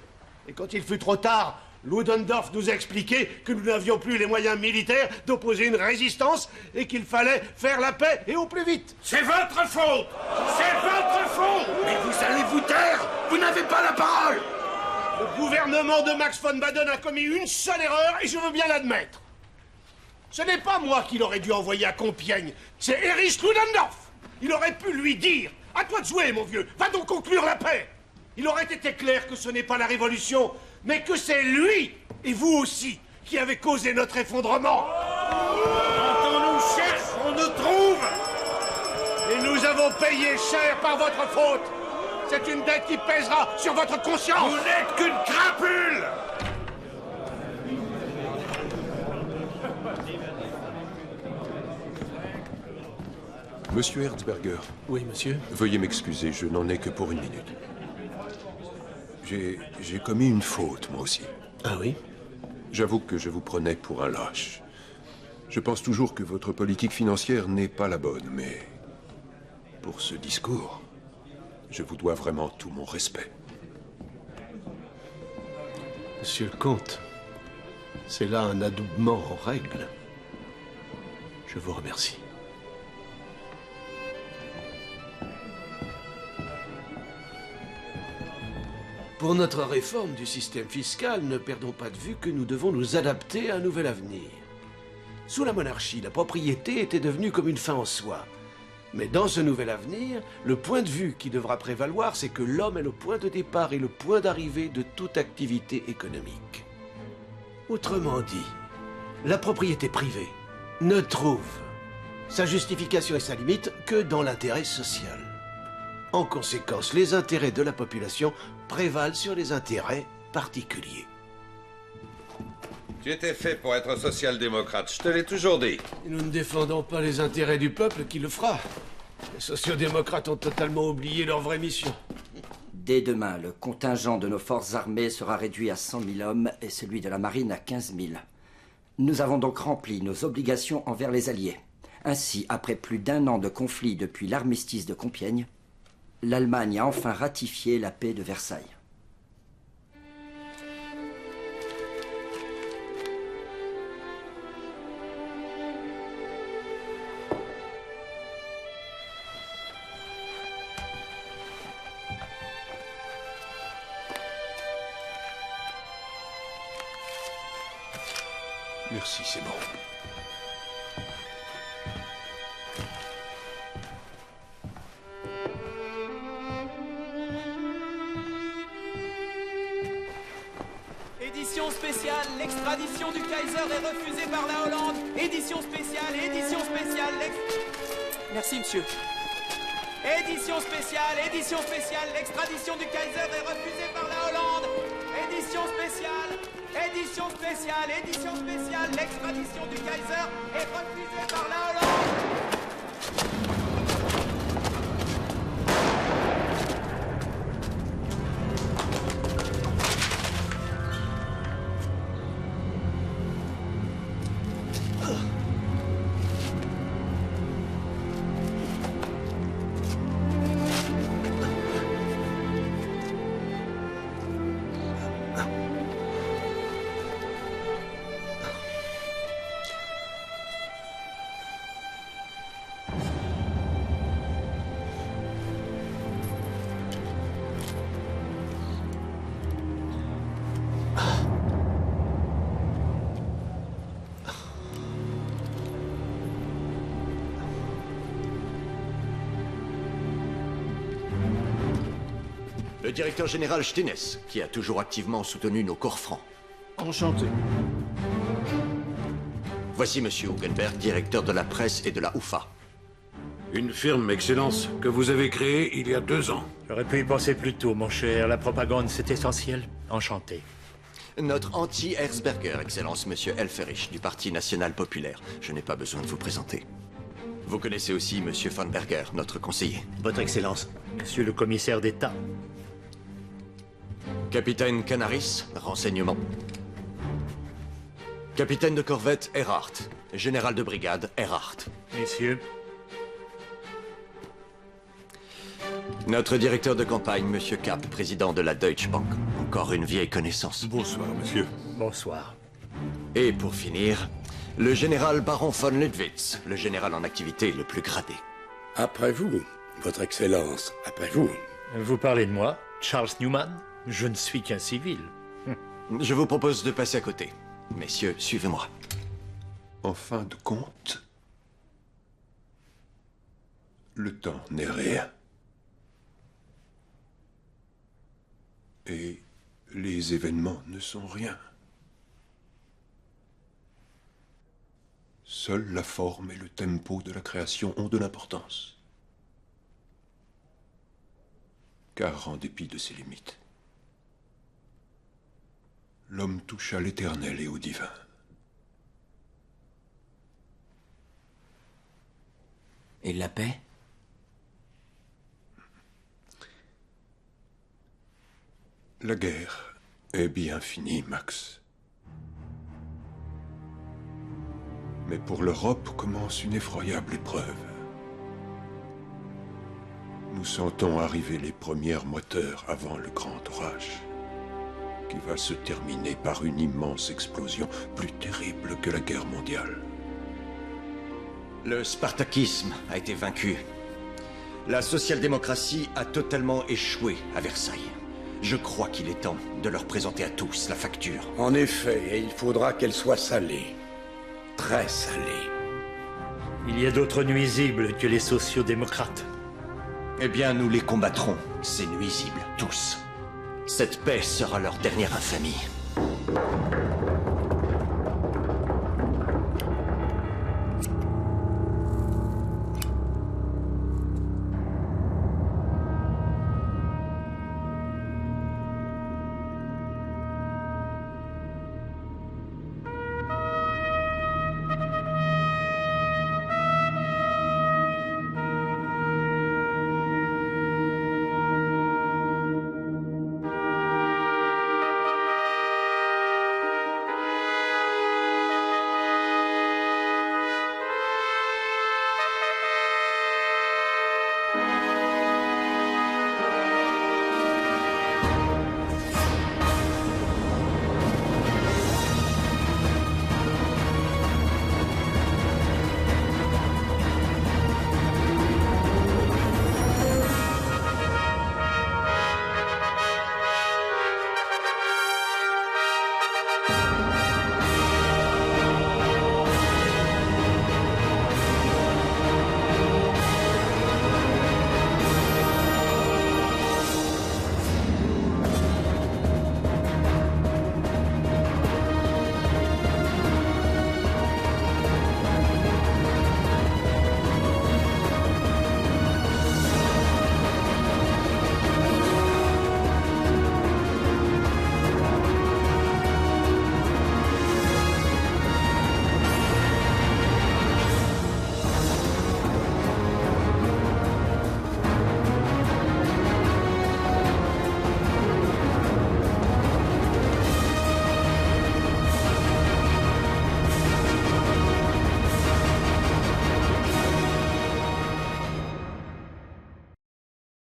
Et quand il fut trop tard, Ludendorff nous a expliqué que nous n'avions plus les moyens militaires d'opposer une résistance et qu'il fallait faire la paix et au plus vite. C'est votre faute! C'est votre faute! Mais vous allez vous taire! Vous n'avez pas la parole! Le gouvernement de Max von Baden a commis une seule erreur et je veux bien l'admettre. Ce n'est pas moi qui l'aurais dû envoyer à Compiègne, c'est Erich Ludendorff. Il aurait pu lui dire « À toi de jouer, mon vieux, va donc conclure la paix !» Il aurait été clair que ce n'est pas la révolution, mais que c'est lui, et vous aussi, qui avez causé notre effondrement. Quand on nous cherche, on nous trouve! Et nous avons payé cher par votre faute. C'est une dette qui pèsera sur votre conscience. Vous n'êtes qu'une crapule! Monsieur Erzberger. Oui, monsieur. Veuillez m'excuser, je n'en ai que pour 1 minute. J'ai commis une faute, moi aussi. Ah oui? J'avoue que je vous prenais pour un lâche. Je pense toujours que votre politique financière n'est pas la bonne, mais... pour ce discours, je vous dois vraiment tout mon respect. Monsieur le comte, c'est là un adoubement en règle. Je vous remercie. Pour notre réforme du système fiscal, ne perdons pas de vue que nous devons nous adapter à un nouvel avenir. Sous la monarchie, la propriété était devenue comme une fin en soi. Mais dans ce nouvel avenir, le point de vue qui devra prévaloir, c'est que l'homme est le point de départ et le point d'arrivée de toute activité économique. Autrement dit, la propriété privée ne trouve sa justification et sa limite que dans l'intérêt social. En conséquence, les intérêts de la population prévalent sur les intérêts particuliers. Tu étais fait pour être social-démocrate, je te l'ai toujours dit. Nous ne défendons pas les intérêts du peuple qui le fera. Les sociodémocrates ont totalement oublié leur vraie mission. Dès demain, le contingent de nos forces armées sera réduit à 100 000 hommes et celui de la marine à 15 000. Nous avons donc rempli nos obligations envers les Alliés. Ainsi, après plus d'1 an de conflit depuis l'armistice de Compiègne, l'Allemagne a enfin ratifié la paix de Versailles. Merci, c'est bon. Édition spéciale, l'extradition du Kaiser est refusée par la Hollande. Édition spéciale, Merci, monsieur. Édition spéciale, l'extradition du Kaiser est refusée par la Hollande. Édition spéciale, l'extradition du Kaiser est refusée par la Hollande. Le directeur général Stines, qui a toujours activement soutenu nos corps francs. Enchanté. Voici Monsieur Hugenberg, directeur de la presse et de la UFA. Une firme, Excellence, que vous avez créée il y a 2 ans. J'aurais pu y penser plus tôt, mon cher. La propagande, c'est essentiel. Enchanté. Notre anti-Erzberger, Excellence, Monsieur Elferich, du Parti national populaire. Je n'ai pas besoin de vous présenter. Vous connaissez aussi Monsieur von Berger, notre conseiller. Votre Excellence. Monsieur le commissaire d'État. Capitaine Canaris, renseignement. Capitaine de corvette Erhardt. Général de brigade Erhardt. Messieurs. Notre directeur de campagne, Monsieur Kapp, président de la Deutsche Bank. Encore une vieille connaissance. Bonsoir, monsieur. Bonsoir. Et pour finir, le général baron von Ludwitz, le général en activité le plus gradé. Après vous, votre Excellence, après vous. Vous parlez de moi, Charles Newman? Je ne suis qu'un civil. Je vous propose de passer à côté. Messieurs, suivez-moi. En fin de compte, le temps n'est rien. Et les événements ne sont rien. Seule la forme et le tempo de la création ont de l'importance. Car en dépit de ses limites, l'homme touche à l'éternel et au divin. Et la paix? La guerre est bien finie, Max. Mais pour l'Europe commence une effroyable épreuve. Nous sentons arriver les premiers moteurs avant le grand orage, qui va se terminer par une immense explosion plus terrible que la guerre mondiale. Le spartakisme a été vaincu. La social-démocratie a totalement échoué à Versailles. Je crois qu'il est temps de leur présenter à tous la facture. En effet, et il faudra qu'elle soit salée. Très salée. Il y a d'autres nuisibles que les sociodémocrates. Eh bien, nous les combattrons, ces nuisibles, tous. Cette paix sera leur dernière infamie.